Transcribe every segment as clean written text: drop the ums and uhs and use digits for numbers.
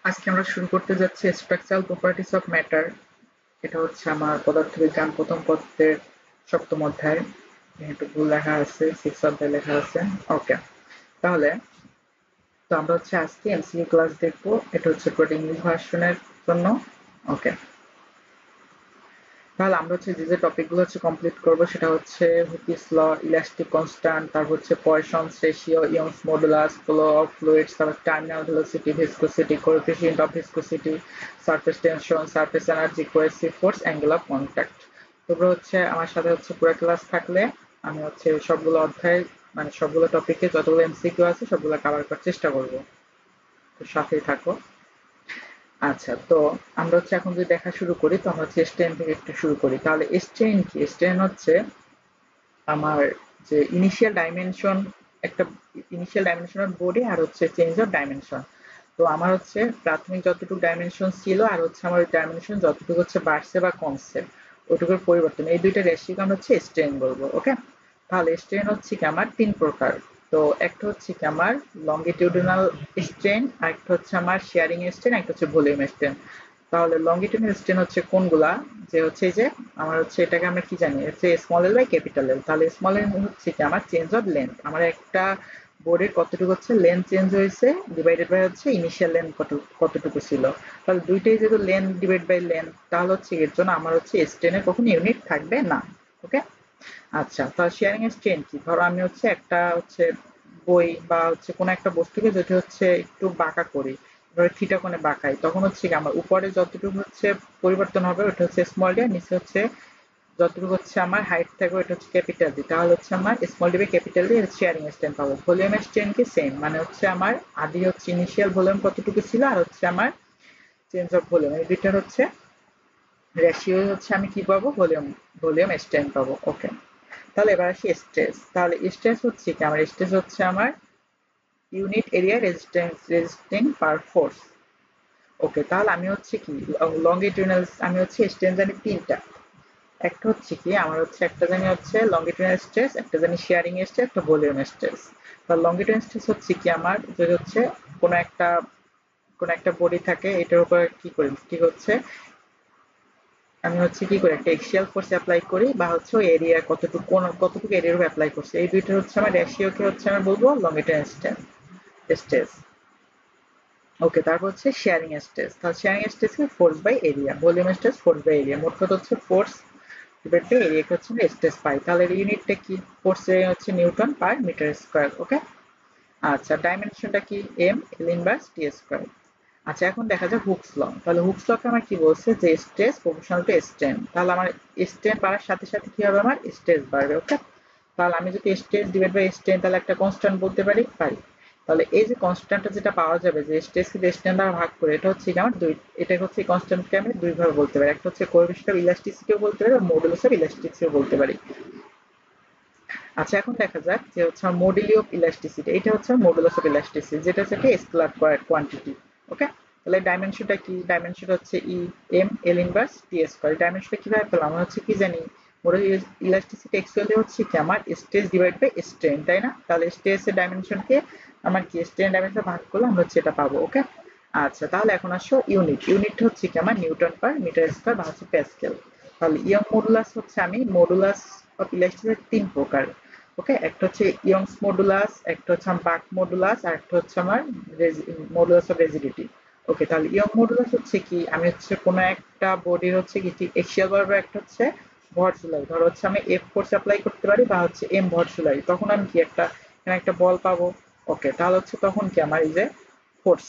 আজকে আমরা শুরু করতে যাচ্ছি স্ট্রাকচারাল প্রপার্টিজ অফ ম্যাটার। এটা হচ্ছে আমার পদার্থবিজ্ঞান প্রথম পত্রের 7ম অধ্যায়। একটু ভুল লেখা আছে, 6 অধ্যায় লেখা আছে। ওকে, তাহলে তো আমরা হচ্ছে আজকে এমসিকিউ ক্লাস দেখবো। এটা হচ্ছে পুরো ইংলিশ ভার্সনের জন্য। ওকে, তাহলে আমরা হচ্ছে যে টপিকগুলো হচ্ছে কমপ্লিট করব সেটা হচ্ছে হুকিস ল, ইলাস্টিক কনস্ট্যান্ট, তারপর হচ্ছে Poisson's ratio, Young's modulus, flow of fluids, তারপর terminal velocity, viscosity, coefficient of viscosity, surface tension, surface energy, cohesive force, angle of contact. তোমরা হচ্ছে আমার সাথে হচ্ছে পুরো ক্লাস থাকলে আমি হচ্ছে সবগুলো অধ্যায় মানে সবগুলো টপিকে যতগুলো এমসিকিউ আছে সবগুলো কভার করার চেষ্টা করব। তো সাথেই থাকো। আচ্ছা, তো আমরা হচ্ছে এখন যদি দেখা শুরু করি তো আমরা হচ্ছে স্ট্রেন থেকে একটু শুরু করি। তাহলে স্ট্রেন কি? স্ট্রেন হচ্ছে আমার যে ইনিশিয়াল ডাইমেনশন, একটা ইনিশিয়াল ডাইমেনশনের বডি আর হচ্ছে চেঞ্জ অফ ডাইমেনশন। তো আমার হচ্ছে প্রাথমিক যতটুকু ডাইমেনশন ছিল আর হচ্ছে আমার ডাইমেনশন যতটুকু হচ্ছে বাড়ছে বা কমছে ওইটুকুর পরিবর্তন, এই দুইটা রেশিওকে আমরা হচ্ছে স্ট্রেন বলবো। ওকে, তাহলে স্ট্রেন হচ্ছে কি আমার 3 প্রকার। তো একটা হচ্ছে কি আমার লংগিটিউডিনাল স্ট্রেন, আর একটা হচ্ছে আমার শেয়ারিং স্ট্রেন, একটা হচ্ছে ভলিউম স্ট্রেন। তাহলে লংগিটিউডিনাল স্ট্রেন হচ্ছে কোনগুলা? যে হচ্ছে এই যে আমার হচ্ছে এটাকে আমরা কি জানি হচ্ছে small L by capital L. তাহলে স্মল এল হচ্ছে কি আমার চেঞ্জ অফ লেন্থ, আমার একটা বোর্ডের কতটুকু হচ্ছে লেন্থ চেঞ্জ হয়েছে ডিভাইডেড বাই হচ্ছে ইনিশিয়াল লেন্থ কতটুকু ছিল। তাহলে দুইটাই যেহেতু লেন্থ ডিভাইড বাই লেন্থ, তাহলে হচ্ছে এর জন্য আমার হচ্ছে স্ট্রেনের কখনো ইউনিট থাকবে না। ওকে, আচ্ছা, তাহলে শেয়ারিং এর স্ট্রেন কি? ধরো আমি হচ্ছে একটা হচ্ছে বই বা হচ্ছে কোনো একটা বস্তুকে যদি হচ্ছে একটু বাঁকা করি, ধরো থিটা কোণে বাঁকাই, তখন হচ্ছে কি আমার উপরে যতটুকু হচ্ছে পরিবর্তন হবে ওটা হচ্ছে স্মল ডি, আর নিচে হচ্ছে যতটুকু হচ্ছে আমার হাইট থাকবে ওটা হচ্ছে ক্যাপিটাল ডি। তাহলে হচ্ছে আমার small D by capital D shearing strain পাবো। ভলিউম স্ট্রেন কি? সেম, মানে হচ্ছে আমার আদি হচ্ছে ইনিশিয়াল ভলিউম কতটুকু ছিল আর হচ্ছে আমার চেঞ্জ অফ ভলিউম, এই দুইটার হচ্ছে রেশিও হচ্ছে আমি কি পাবো? ভলিউম ভলিউম স্ট্রেন পাবো। ওকে, তাহলে এবার আসি স্ট্রেস। তাহলে স্ট্রেস হচ্ছে কি আমার? স্ট্রেস হচ্ছে আমার ইউনিট এরিয়া রেজিস্টিং পার ফোর্স। ওকে, তাহলে আমি হচ্ছে কি লংগিটিউডিনাল, আমি হচ্ছে স্ট্রেন জানি তিনটা। একটা হচ্ছে কি আমার হচ্ছে একটা জানি হচ্ছে লংগিটিউডিনাল স্ট্রেস, একটা জানি শেয়ারিং স্ট্রেস, একটা ভলিউম স্ট্রেস। তাহলে লংগিটিউডিনাল স্ট্রেস হচ্ছে কি আমার যদি হচ্ছে কোনো একটা কোনো একটা বডি থাকে, এটার উপর কি করি কি হচ্ছে আমি হচ্ছে কি করি একটা এক্সিয়াল ফোর্স অ্যাপ্লাই করি, বা হচ্ছে ওই এরিয়া কতটুকু এরিয়ার উপর অ্যাপ্লাই করছে, এই দুইটার হচ্ছে আমার রেশিওকে হচ্ছে আমি বলবো লংগিটিউডিনাল স্ট্রেস। ওকে, তারপর হচ্ছে শেয়ারিং স্ট্রেস। তাহলে শেয়ারিং স্ট্রেস কি? Force by area. Volume stress force by area. মোট কথা হচ্ছে ফোর্স ডিভাইড বাই এরিয়াকে হচ্ছে স্ট্রেস পাই। তাহলে এর ইউনিটটা কি? ফোর্স হচ্ছে newton per metre square. Okay, আচ্ছা, ডাইমেনশনটা কি? M L inverse T square. আচ্ছা, এখন দেখা যাক হুকস ল। তাহলে হুকস লকে আমার কি বলছে যে স্ট্রেস প্রপোর্শনাল টু স্ট্রেন। তাহলে আমার স্ট্রেন বাড়ার সাথে সাথে কি হবে? আমার স্ট্রেস বাড়বে। ওকে, তাহলে আমি যদি স্ট্রেস ডিভাইড বাই স্ট্রেন তাহলে একটা কনস্ট্যান্ট বলতে পারি পারি। তাহলে এই যে কনস্ট্যান্টটা যেটা পাওয়া যাবে যে স্ট্রেস কে স্ট্রেন দ্বারা ভাগ করে, এটা হচ্ছে কি আমার দুই, এটা হচ্ছে কনস্ট্যান্টকে আমি দুই ভাবে বলতে পারি। একটা হচ্ছে কোএফিসিয়েন্ট অফ ইলাস্টিসিটিও বলতে পারি, আর মডুলাস অফ ইলাস্টিসিটিও বলতে পারি। আচ্ছা, এখন দেখা যাক যে হচ্ছে মডুলি অফ ইলাস্টিসিটি, এটা হচ্ছে মডুলাস অফ ইলাস্টিসিটি, যেটা হচ্ছে একটা স্কেলার কোয়ান্টিটি। ওকে, তাহলে ডাইমেনশনটা কি? ডাইমেনশন হচ্ছে ই M L inverse T square. ডাইমেনশনটা কিভাবে পেলাম? আমরা হচ্ছে কি জানি মডুলি ইলাস্টিসিটি অ্যাকচুয়ালি হচ্ছে কি আমার স্ট্রেস ডিভাইড বাই স্ট্রেন, তাই না? তাহলে স্ট্রেসের ডাইমেনশনকে আমার কি স্ট্রেন ডাইমেনশন ভাগ করলে আমরা হচ্ছে এটা পাবো। ওকে, আচ্ছা, তাহলে এখন আসো ইউনিট। ইউনিট হচ্ছে কি আমার নিউটন পার মিটার স্কয়ার বা হচ্ছে প্যাসকেল। তাহলে ইয়ং মডুলাস হচ্ছে আমি মডুলাস অফ ইলাস্টিসিটির 3 প্রকার। ওকে, একটা হচ্ছে ইয়ংস মডুলাস, একটা হচ্ছে আমার বাক মডুলাস, আর একটা হচ্ছে আমার মডুলাস অফ রেজিডিটি। ওকে, তাহলে ইয়ং মডুলাস হচ্ছে কি আমি হচ্ছে কোনো একটা বডির হচ্ছে কি এক্সিয়াল বরাবর একটা হচ্ছে ভর ঝুলাই, ধরো হচ্ছে আমি এফ ফোর্স অ্যাপ্লাই করতে পারি বা হচ্ছে এম ভর ঝুলাই, তখন আমি কি একটা এখানে একটা বল পাবো। ওকে, তাহলে হচ্ছে তখন কি আমার এই যে ফোর্স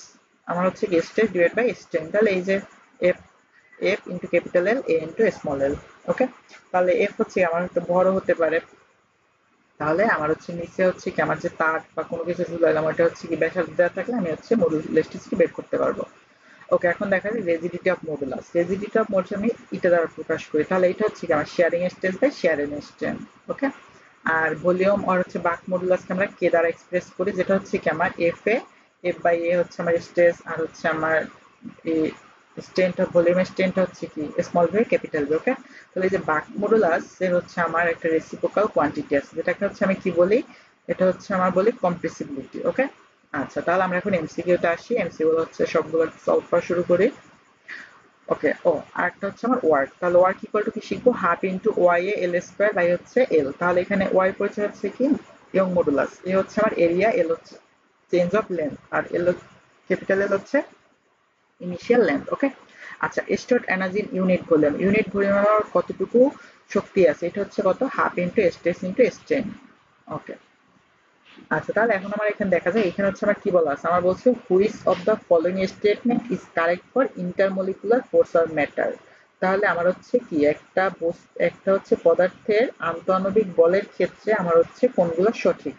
আমার হচ্ছে কি স্ট্রেস ডিভাইড বাই স্ট্রেন। তাহলে এই যে F F into capital L A into small L. Okay, তাহলে এফ হচ্ছে আমার একটা বড় হতে পারে। তাহলে আমার হচ্ছে নিচে হচ্ছে কি আমার যে তার বা কোনো কিছু ঝুলাইলাম ওটা হচ্ছে কি ব্যাসার্ধ দেওয়া থাকলে আমি হচ্ছে মডুলাস ইলাস্টিসিটি বের করতে পারবো। ওকে, এখন দেখা যায় রেজিডিটি অফ মডুলাস। রেজিডিটি অফ মডুলাস আমি এটা দ্বারা প্রকাশ করি। তাহলে এটা হচ্ছে কি আমার shearing stress by shearing strain. Okay, আর ভলিউম আর হচ্ছে বাক মডুলাসকে আমরা কে দ্বারা এক্সপ্রেস করি, যেটা হচ্ছে কি আমার এফ এ, এফ বাই এ হচ্ছে আমার স্ট্রেস, আর হচ্ছে আমার এই স্ট্রেনটা ভলিউমের স্ট্রেনটা হচ্ছে কি স্মল ভি ক্যাপিটাল ভি। ওকে, তাহলে এই যে বাক মডুলাস এর হচ্ছে আমার একটা রেসিপ্রোকাল কোয়ান্টিটি আছে, যেটাকে হচ্ছে আমি কি বলি? এটা হচ্ছে আমার বলি কম্প্রেসিবিলিটি। ওকে, আচ্ছা, তাহলে আমরা এখন এমসিকিউতে আসি। এমসিকিউ হচ্ছে সবগুলো সলভ করা শুরু করি। ওকে, আরেকটা হচ্ছে আমার ওয়ার্ক। তাহলে ওয়ার্ক ইকুয়াল টু কি শিখবো? Half into Y A L square by হচ্ছে এল। তাহলে এখানে ওয়াই পরিচয় হচ্ছে কি ইয়ং মডুলাস, এ হচ্ছে আমার এরিয়া, এল হচ্ছে চেঞ্জ অফ লেন্থ, আর এল ক্যাপিটাল এল হচ্ছে ইনিশিয়াল লেন্থ। ওকে, আচ্ছা, stored energy unit volume, unit ভলিউমের কতটুকু শক্তি আছে, এটা হচ্ছে কত, half into S into S ten. Okay, আচ্ছা, তাহলে এখন আমার এখানে দেখা যায় এখানে হচ্ছে আমার কি বলা আছে, আমার বলছে which of the following statement is correct for intermolecular force or matter. তাহলে আমার হচ্ছে কি একটা হচ্ছে পদার্থের আন্তঃআণবিক বলের ক্ষেত্রে আমার হচ্ছে কোনগুলো সঠিক।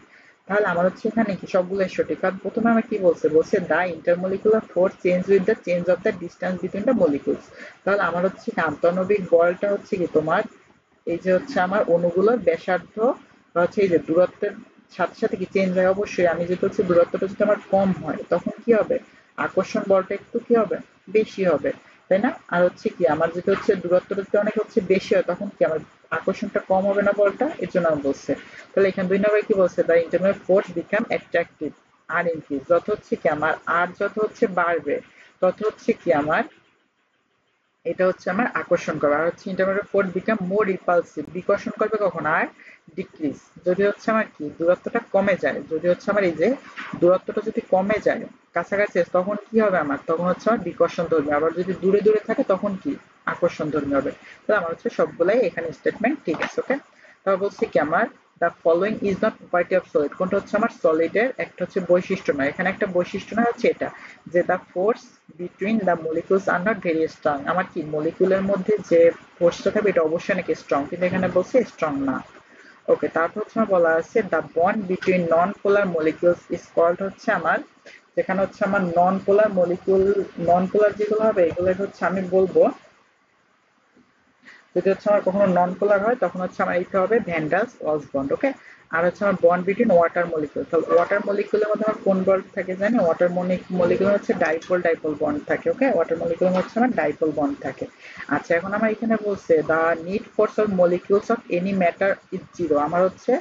তাহলে আমার হচ্ছে এখানে কি সবগুলো সঠিক, কারণ প্রথমে আমার কি বলছে the intermolecular force change with the change of the distance between the molecules. তাহলে আমার হচ্ছে কি আন্তঃআণবিক বলটা হচ্ছে কি তোমার এই যে হচ্ছে আমার অণুগুলোর ব্যাসার্ধ বা হচ্ছে এই যে দূরত্বের সাথে সাথে কি চেঞ্জ হয়। অবশ্যই আমি যেটা হচ্ছে দূরত্বটা যদি আমার কম হয় তখন কি হবে, আকর্ষণ বলটা একটু কি হবে, বেশি হবে, তাই না? আর হচ্ছে কি আমার যেটা হচ্ছে দূরত্বটা যদি অনেক হচ্ছে বেশি হয় তখন কি আমার আকর্ষণটা কম হবে না বলটা, এর জন্য আমি বলছে। তাহলে এখানে ২ নম্বরে কি বলছে, the internal force become attractive আর ইনক্রিজ, যত হচ্ছে কি আমার আর যত হচ্ছে বাড়বে তত হচ্ছে কি আমার এটা হচ্ছে আমার আকর্ষণ করবে। আর হচ্ছে intermediate force become more repulsive, বিকর্ষণ করবে কখন, আর ডিক্রিজ যদি হচ্ছে আমার কি দূরত্বটা কমে যায়, যদি হচ্ছে আমার এই যে দূরত্বটা যদি কমে যায় কাছাকাছি তখন কি হবে আমার, তখন হচ্ছে আমার বিকর্ষণ ধর্মী, আবার যদি দূরে দূরে থাকে তখন কি আকর্ষণ ধর্মী হবে। তো আমার হচ্ছে সবগুলাই এখানে স্টেটমেন্ট ঠিক আছে। ওকে, তারপর বলছি কি আমার the following is not property of solid, কোনটা হচ্ছে আমার সলিডের একটা হচ্ছে বৈশিষ্ট্য নয়, এখানে একটা বৈশিষ্ট্য নয় হচ্ছে এটা, যে the force between the molecules are not very strong, আমার কি মলিকুলের মধ্যে যে ফোর্সটা থাকবে এটা অবশ্যই নাকি স্ট্রং, কিন্তু এখানে বলছে স্ট্রং না। ওকে, তারপর হচ্ছে আমার বলা আছে the bond between non polar molecules is called হচ্ছে আমার, যেখানে হচ্ছে আমার নন পোলার মলিকিউল, নন পোলার যেগুলো হবে এগুলো হচ্ছে আমি বলবো, যদি হচ্ছে আমার কখনো নন পোলার হয় তখন হচ্ছে আমার এইটা হবে ভ্যান্ডালস ওয়ালস বন্ড। ওকে, আর হচ্ছে আমার বন্ড বিটুইন ওয়াটার মলিকিউল, তাহলে ওয়াটার মলিকিউলের মধ্যে আমার কোন বন্ড থাকে জানি, ওয়াটার মলিকিউল হচ্ছে ডাইপোল ডাইপোল বন্ড থাকে। ওকে, ওয়াটার মলিকিউল হচ্ছে আমার ডাইপোল বন্ড থাকে। আচ্ছা, এখন আমার এখানে বলছে the net force of molecules of any matter is zero, আমার হচ্ছে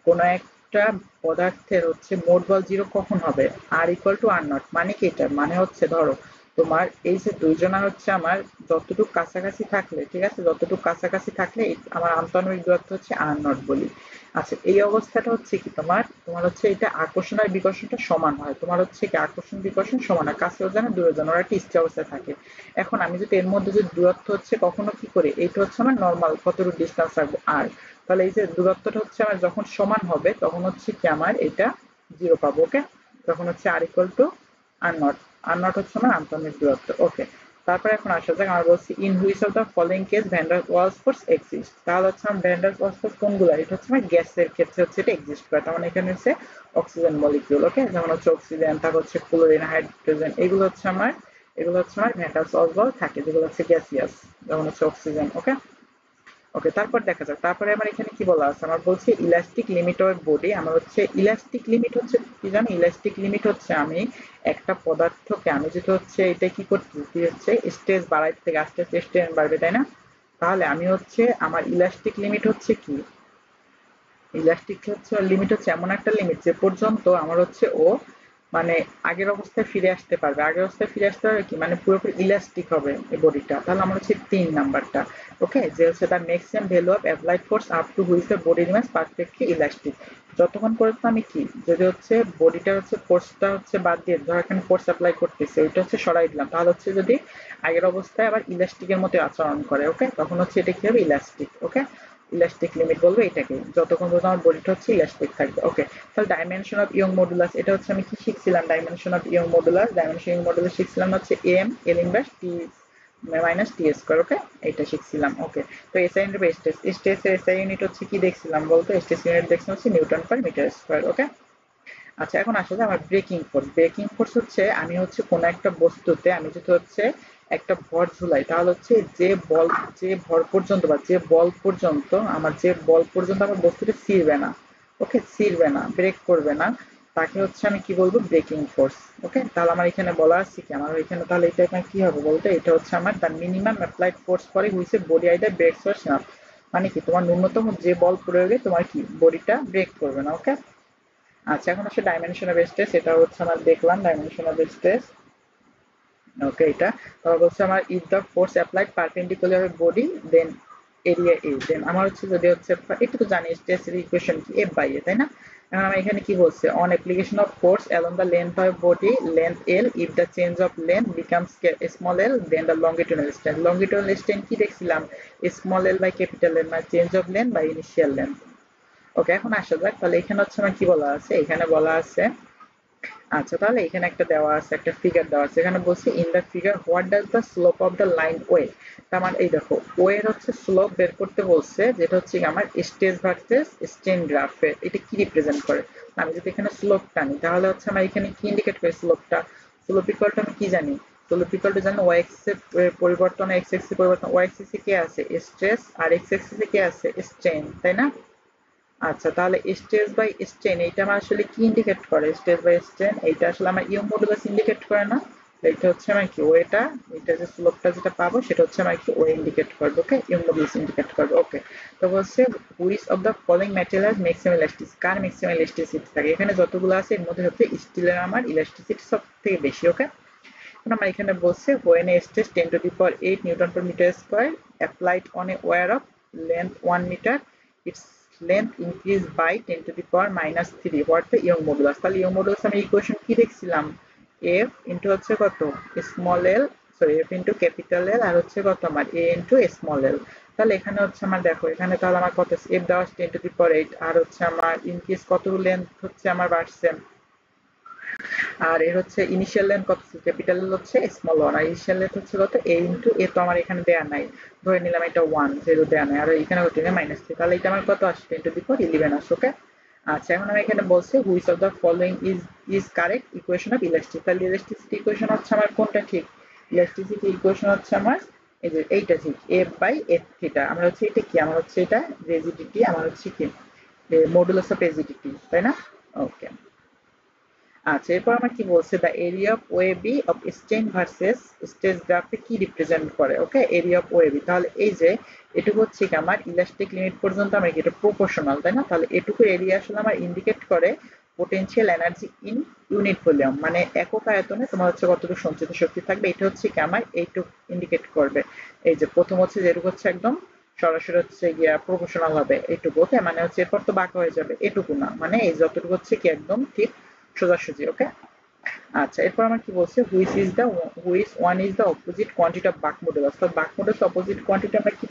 কোন একটা পদার্থের হচ্ছে মোট বল জিরো কখন হবে, আর ইকুয়াল টু আর নট, মানে কি এটা মানে হচ্ছে ধরো তোমার এই যে দুইজনা হচ্ছে আমার যতটুকু কাছাকাছি থাকলে, ঠিক আছে, যতটুকু কাছাকাছি থাকলে আমার আন্তঃআণবিক দূরত্ব হচ্ছে আর নট বলি। আচ্ছা, এই অবস্থাটা হচ্ছে কি তোমার তোমার হচ্ছে এটা আকর্ষণ আর বিকর্ষণটা সমান হয়, তোমার হচ্ছে কি আকর্ষণ বিকর্ষণ সমান হয়, কাছেও জানে দূরে জানে, ওরা একটা স্থির অবস্থায় থাকে। এখন আমি যদি এর মধ্যে যদি দূরত্ব হচ্ছে কখনো কি করে, এইটা হচ্ছে আমার নর্মাল কতটুকু ডিস্টেন্স রাখবো আর, তাহলে এই যে দূরত্বটা হচ্ছে আমার যখন সমান হবে তখন হচ্ছে কি আমার এটা জিরো পাবো। ওকে, তখন হচ্ছে R equal to R nought, R nought হচ্ছে আমার আন্তঃমিক দূরত্ব। ওকে, তারপরে এখন আসা যাক, আমরা বলছি in which of the following case van der Waals force exist, তাহলে হচ্ছে আমার ভ্যান ডার ওয়ালস ফোর্স কোনগুলো, এটা হচ্ছে আমার গ্যাসের ক্ষেত্রে হচ্ছে এটা এক্সিস্ট করে, তার মানে এখানে হচ্ছে অক্সিজেন মলিকিউল। ওকে, যেমন হচ্ছে অক্সিজেন, তারপর হচ্ছে ক্লোরিন, হাইড্রোজেন, এগুলো হচ্ছে আমার ভ্যান ডার ওয়ালস বল থাকে, যেগুলো হচ্ছে গ্যাসিয়াস, যেমন হচ্ছে অক্সিজেন। ওকে, ওকে, তারপর দেখা যাক, তারপরে আমার এখানে কি বলা আছে, আমার বলছে ইলাস্টিক লিমিট অফ বডি, আমার হচ্ছে ইলাস্টিক লিমিট হচ্ছে কি জানো, ইলাস্টিক লিমিট হচ্ছে আমি একটা পদার্থকে আমি যেটা হচ্ছে এটা কি করতেছি হচ্ছে স্ট্রেস বাড়াইতে থেকে আস্তে আস্তে স্ট্রেন বাড়বে, তাই না? তাহলে আমি হচ্ছে আমার ইলাস্টিক লিমিট হচ্ছে কি, ইলাস্টিক হচ্ছে লিমিট হচ্ছে এমন একটা লিমিট যে পর্যন্ত আমার হচ্ছে ও মানে আগের অবস্থায় ফিরে আসতে পারবে, আগের অবস্থায় ফিরে আসতে পারবে কি মানে পুরোপুরি ইলাস্টিক হবে এই বডিটা। তাহলে আমার হচ্ছে ৩ নাম্বারটা। ওকে, যে হচ্ছে তার maximum value of applied force up to which the body remains perfectly elastic, যতক্ষণ পর্যন্ত আমি কি যদি হচ্ছে বডিটা হচ্ছে ফোর্সটা হচ্ছে বাদ দিয়ে ধর এখানে ফোর্স অ্যাপ্লাই করতেছে ওইটা হচ্ছে সরাই দিলাম, তাহলে হচ্ছে যদি আগের অবস্থায় আবার ইলাস্টিকের মতো আচরণ করে, ওকে, তখন হচ্ছে এটা কি হবে, ইলাস্টিক। ওকে, ইলাস্টিক লিমিট বলবো এটাকে, যতক্ষণ পর্যন্ত আমার বডিটা হচ্ছে ইলাস্টিক থাকবে। ওকে, তাহলে ডাইমেনশন অফ ইয়ং মডুলাস, এটা হচ্ছে আমি কি শিখছিলাম, dimension of Young modulus, dimension Young modulus শিখছিলাম হচ্ছে M L inverse T minus T square. Okay, এটা শিখছিলাম। ওকে, তো এসআই ইউনিট স্টেস, স্টেসের এসআই ইউনিট হচ্ছে কি দেখছিলাম বলতো, স্টেস ইউনিট দেখছিলাম হচ্ছে newton per metre square. Okay, আচ্ছা, এখন আসা যায় আমার ব্রেকিং ফোর্স। ব্রেকিং ফোর্স হচ্ছে আমি হচ্ছে কোনো একটা বস্তুতে আমি যদি হচ্ছে একটা ভর ঝুলাই, তাহলে হচ্ছে যে ভর পর্যন্ত বা যে বল পর্যন্ত আমার বস্তুটা ছিঁড়বে না, ওকে, ছিঁড়বে না, ব্রেক করবে না, তাকে হচ্ছে আমি কি বলবো, ব্রেকিং ফোর্স। ওকে, তাহলে আমার এখানে বলা আছে কি আমার এখানে, তাহলে এটা এখানে কি হবে বলতে, এটা হচ্ছে আমার the minimum applied force for which a body either breaks or snap, মানে কি তোমার ন্যূনতম যে বল প্রয়োগে তোমার কি বডিটা ব্রেক করবে না। ওকে, আচ্ছা, এখন আসলে ডাইমেনশন অফ স্ট্রেস, এটা হচ্ছে আমার দেখলাম ডাইমেনশন অফ স্ট্রেস। ওকে, এটা তারপর বলছে আমার if the force applied perpendicular body then area A, then আমার হচ্ছে যদি হচ্ছে একটু তো জানি স্ট্রেসের ইকুয়েশন কি, এফ বাই এ, তাই না? এখন আমার এখানে কি বলছে, on application of force along the length of body length L, if the change of length becomes small L then the longitudinal strain. Longitudinal strain কি দেখছিলাম, small L by capital L, মানে change of length by initial length. Okay, এখন আসা যাক, তাহলে এখানে হচ্ছে আমার কি বলা আছে, এখানে বলা আছে আচ্ছা, তাহলে এখানে একটা দেওয়া আছে, একটা ফিগার দেওয়া আছে, এখানে বলছে in the figure what does the slope of the line way. তার মানে এই দেখো ওয়ের হচ্ছে স্লোপ বের করতে বলছে, যেটা হচ্ছে আমার স্ট্রেস ভার্সেস স্ট্রেন গ্রাফের, এটা কি রিপ্রেজেন্ট করে। আমি যদি এখানে স্লোপ টানি তাহলে হচ্ছে আমার এখানে কি ইন্ডিকেট করে স্লোপটা, স্লোপ ইকুয়াল টু আমি কি জানি, স্লোপ ইকুয়াল টু জানি ওয়াই এক্সিস এর পরিবর্তন, এক্স এক্সিস পরিবর্তন, ওয়াই এক্সিস এ কে আছে স্ট্রেস আর এক্স এক্সিস এ কে আছে স্ট্রেন, তাই না? আচ্ছা, তাহলে স্ট্রেস বাই স্ট্রেন এইটা আমার আসলে কি ইন্ডিকেট করে, স্ট্রেস বাই স্ট্রেন এইটা আসলে আমার ইয়ং মডুলাস ইন্ডিকেট করে না? এইটা হচ্ছে আমার কি ওয়েটা, এটা যে স্লোপটা যেটা পাবো সেটা হচ্ছে আমার কি ওয়ে ইন্ডিকেট করবে। ওকে, ইয়ং মডুলাস ইন্ডিকেট করবে। ওকে, তো বলছে which of the following material maximum elasticity, car maximum elasticity থাকে, এখানে যতগুলো আছে এর মধ্যে হচ্ছে স্টিলের আমার ইলাস্টিসিটি সব থেকে বেশি। ওকে, এখন আমার এখানে বলছে when a stress 10 to the power 8 Newton per meter square applied on a wire of length 1 meter, its length increased by 10 to the power minus 3, what the Young modulus। তাহলে Young modulus আমি equation কি দেখছিলাম, f into হচ্ছে কত small L, sorry f into capital L, আর হচ্ছে কত আমার a ইনটু স্মল এল। তাহলে এখানে হচ্ছে আমার দেখো, এখানে তাহলে আমার কত f দেওয়া 10 to the power 8, আর হচ্ছে আমার ইনক্রিজ কত লেন্থ হচ্ছে আমার বাড়ছে, আর এর হচ্ছে ইনিশিয়াল লেন্থ কত, ক্যাপিটাল এল হচ্ছে স্মল ওয়ান, আর ইনিশিয়াল লেন্থ হচ্ছে কত এ ইন্টু এ, তো আমার এখানে দেয়া নাই, ধরে নিলাম এটা 1 0 দেয়া নাই, আর এখানে কত -3, তাহলে এটা আমার কত আসছে 10 to the power 11 আসছে। ওকে, আচ্ছা, এখন আমি এখানে বলছি which of the following is correct equation of elastic. তাহলে ইলাস্টিসিটি ইকুয়েশন হচ্ছে আমার কোনটা ঠিক, ইলাস্টিসিটি ইকুয়েশন হচ্ছে আমার এই যে এইটা ঠিক, এফ বাই এফ থিটা। আমরা হচ্ছে এটা কি, আমার হচ্ছে এটা রিজিডিটি, আমার হচ্ছে কি মডুলাস অফ রিজিডিটি, তাই না? ওকে, আচ্ছা, এরপর আমার কি বলছে the area of way be of strain versus stress গ্রাফে কি রিপ্রেজেন্ট করে। Okay, area of way be, তাহলে এই যে এটুকু হচ্ছে কি আমার ইলাস্টিক লিমিট পর্যন্ত আমার এটা প্রপোর্শনাল, তাই না? তাহলে এটুকু এরিয়া আসলে আমার ইন্ডিকেট করে potential energy in unit volume, মানে একক আয়তনে তোমার হচ্ছে কতটুকু সঞ্চিত শক্তি থাকবে, এটা হচ্ছে কি আমার এইটুকু ইন্ডিকেট করবে। এই যে প্রথম হচ্ছে যেটুকু হচ্ছে একদম সরাসরি হচ্ছে গিয়া প্রপোর্শনাল হবে এইটুকু। ওকে, মানে হচ্ছে এরপর তো বাঁকা হয়ে যাবে, এটুকু না, মানে এই যতটুকু হচ্ছে কি একদম ঠিক সোজাসুজি। ওকে, আচ্ছা, এরপর আমার কি বলছে which one is the opposite quantity of বাক মডুলাস। তো বাক মডুলাস অপোজিট কোয়ান্টিটি আমরা কি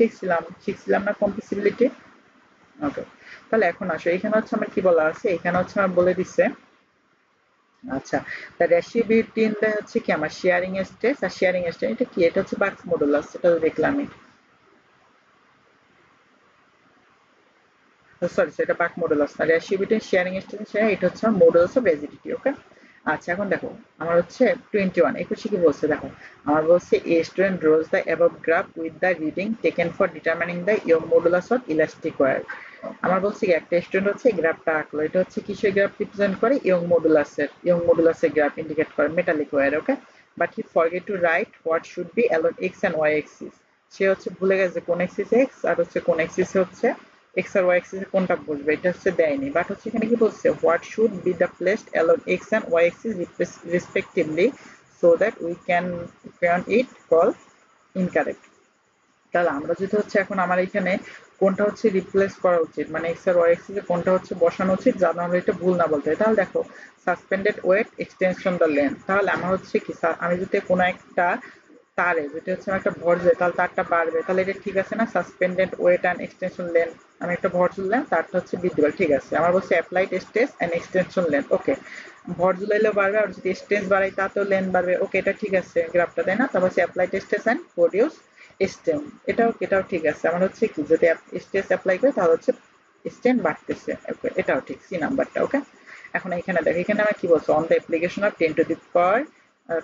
শিখছিলাম না, কম্প্রেসিবিলিটি। ওকে, তাহলে এখন আসো, এখানে হচ্ছে আমার কি বলা আছে, এখানে হচ্ছে আমার বলে দিচ্ছে আচ্ছা দ্য রেশিও বিটুইন দ্য হচ্ছে কি আমার শেয়ারিং স্ট্রেস আর শেয়ারিং স্ট্রেন, এটা কি, এটা হচ্ছে বাক মডুলাস, এটা তো দেখলামই, সরি এটা বাক মডুলাস না, রেশিও বিটুইন শেয়ারিং স্ট্রেস, এটা হচ্ছে মডুলাস অফ রিজিডিটি। ওকে, আচ্ছা, এখন দেখো আমার হচ্ছে 21 21 কি বলছে, দেখো আমার বলছে a student draws the above graph with the reading taken for determining the Young modulus of elastic wire. আমার বলছে কি একটা স্টুডেন্ট হচ্ছে গ্রাফটা আঁকলো, এটা হচ্ছে কিসের গ্রাফ রিপ্রেজেন্ট করে, ইয়ং মডুলাসের গ্রাফ ইন্ডিকেট করে metallic wire. Okay, but he forget to write what should be along X and Y axis. সে হচ্ছে ভুলে গেছে কোন এক্সিস এক্স আর হচ্ছে কোন এক্সিস হচ্ছে এক্স আর ওয়াই এক্সিস কোনটা বসবে, এটা হচ্ছে দেয়নি, বাট হচ্ছে এখানে কি বলছে what should be the placed along X and Y axis respectively so that we can it call incorrect. তাহলে আমরা যদি হচ্ছে এখন আমার এখানে কোনটা হচ্ছে রিপ্লেস করা উচিত, মানে এক্স আর ওয়াই এক্সিসে কোনটা হচ্ছে বসানো উচিত যাতে আমরা এটা ভুল না বলতে হয়, তাহলে দেখো suspended weight extension the length, তাহলে আমার হচ্ছে কি আমি যদি কোনো একটা তারে যদি হচ্ছে আমার একটা ভর যায় তাহলে তারটা বাড়বে, তাহলে এটা ঠিক আছে না, suspended weight and extension length, আমি একটা ভর ঝুললাম তারটা হচ্ছে বৃদ্ধি পাবে, ঠিক আছে। আমার বলছে applied stress and extension length. Okay, ভর ঝুলাইলেও বাড়বে আর যদি স্ট্রেস বাড়াই তাতেও লেন্থ বাড়বে। ওকে, এটা ঠিক আছে গ্রাফটা, তাই না? তারপর হচ্ছে applied stress and produce stem, এটাও ঠিক আছে। আমার হচ্ছে কি যদি স্ট্রেস অ্যাপ্লাই করি তাহলে হচ্ছে স্টেম বাড়তেছে। ওকে, এটাও ঠিক, সি নাম্বারটা। ওকে, এখন এখানে দেখো, এখানে আমার কি বলছে on the application of 10 to the power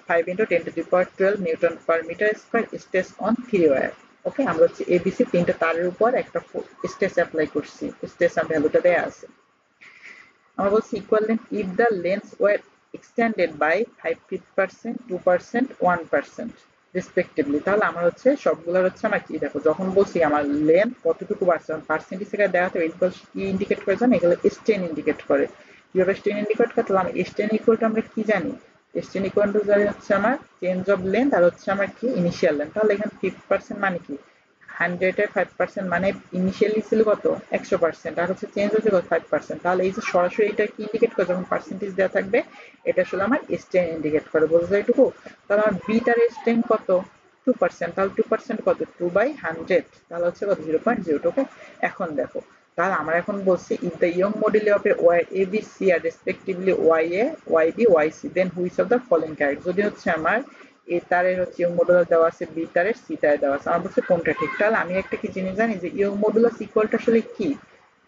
5 into 10 to the power 12 newton per metre square stress on 3 wire. Okay, আমরা হচ্ছে এবিসি তিনটা তারের উপর একটা স্ট্রেস অ্যাপ্লাই করছি, স্ট্রেস ভ্যালুটা দেয়া আছে। আমরা বলছি equivalent if the length were extended by 5% 2% 1% respectively, তাহলে আমার হচ্ছে সবগুলোর হচ্ছে আমার কি দেখো যখন বলছি আমার লেন্থ কতটুকু বাড়ছে পার্সেন্টেজ থেকে দেখা তো ইকুয়াল কি ইন্ডিকেট করে জানো, এগুলো স্ট্রেন ইন্ডিকেট করে, কিভাবে স্ট্রেন ইন্ডিকেট করতে হবে? আমি স্ট্রেন ইকুয়াল টু আমরা কি জানি? স্ট্রেন ইকুয়াল টু জানি হচ্ছে আমার চেঞ্জ অফ লেন্থ আর হচ্ছে আমার কি ইনিশিয়াল লেন্থ। তাহলে এখানে 50% মানে কি? 100 এর 5% মানে ইনিশিয়ালি ছিল কত? 100% আর হচ্ছে চেঞ্জ হচ্ছে কত? 5%। তাহলে এই যে সরাসরি এটা কি ইন্ডিকেট করে? যখন পার্সেন্টেজ দেওয়া থাকবে এটা আসলে আমার স্ট্রেন ইন্ডিকেট করে, বুঝছো এইটুকু? তাহলে আমার বিটার স্ট্রেন কত? 2%। তাহলে 2% কত? 2/100, তাহলে হচ্ছে কত? 0.02। ওকে, এখন দেখো, তাহলে আমরা এখন বলছি if the Young model of a wire A B C are respectively Y A Y B Y C then which of the following correct. যদি হচ্ছে আমার এ তারের হচ্ছে ইয়ং মডুলাস দেওয়া আছে, বি তারের সি তারে দেওয়া আছে, আমার বলছে কোনটা ঠিক। তাহলে আমি একটা কি জিনিস জানি যে ইয়ং মডুলাস ইকুয়ালটা আসলে কি,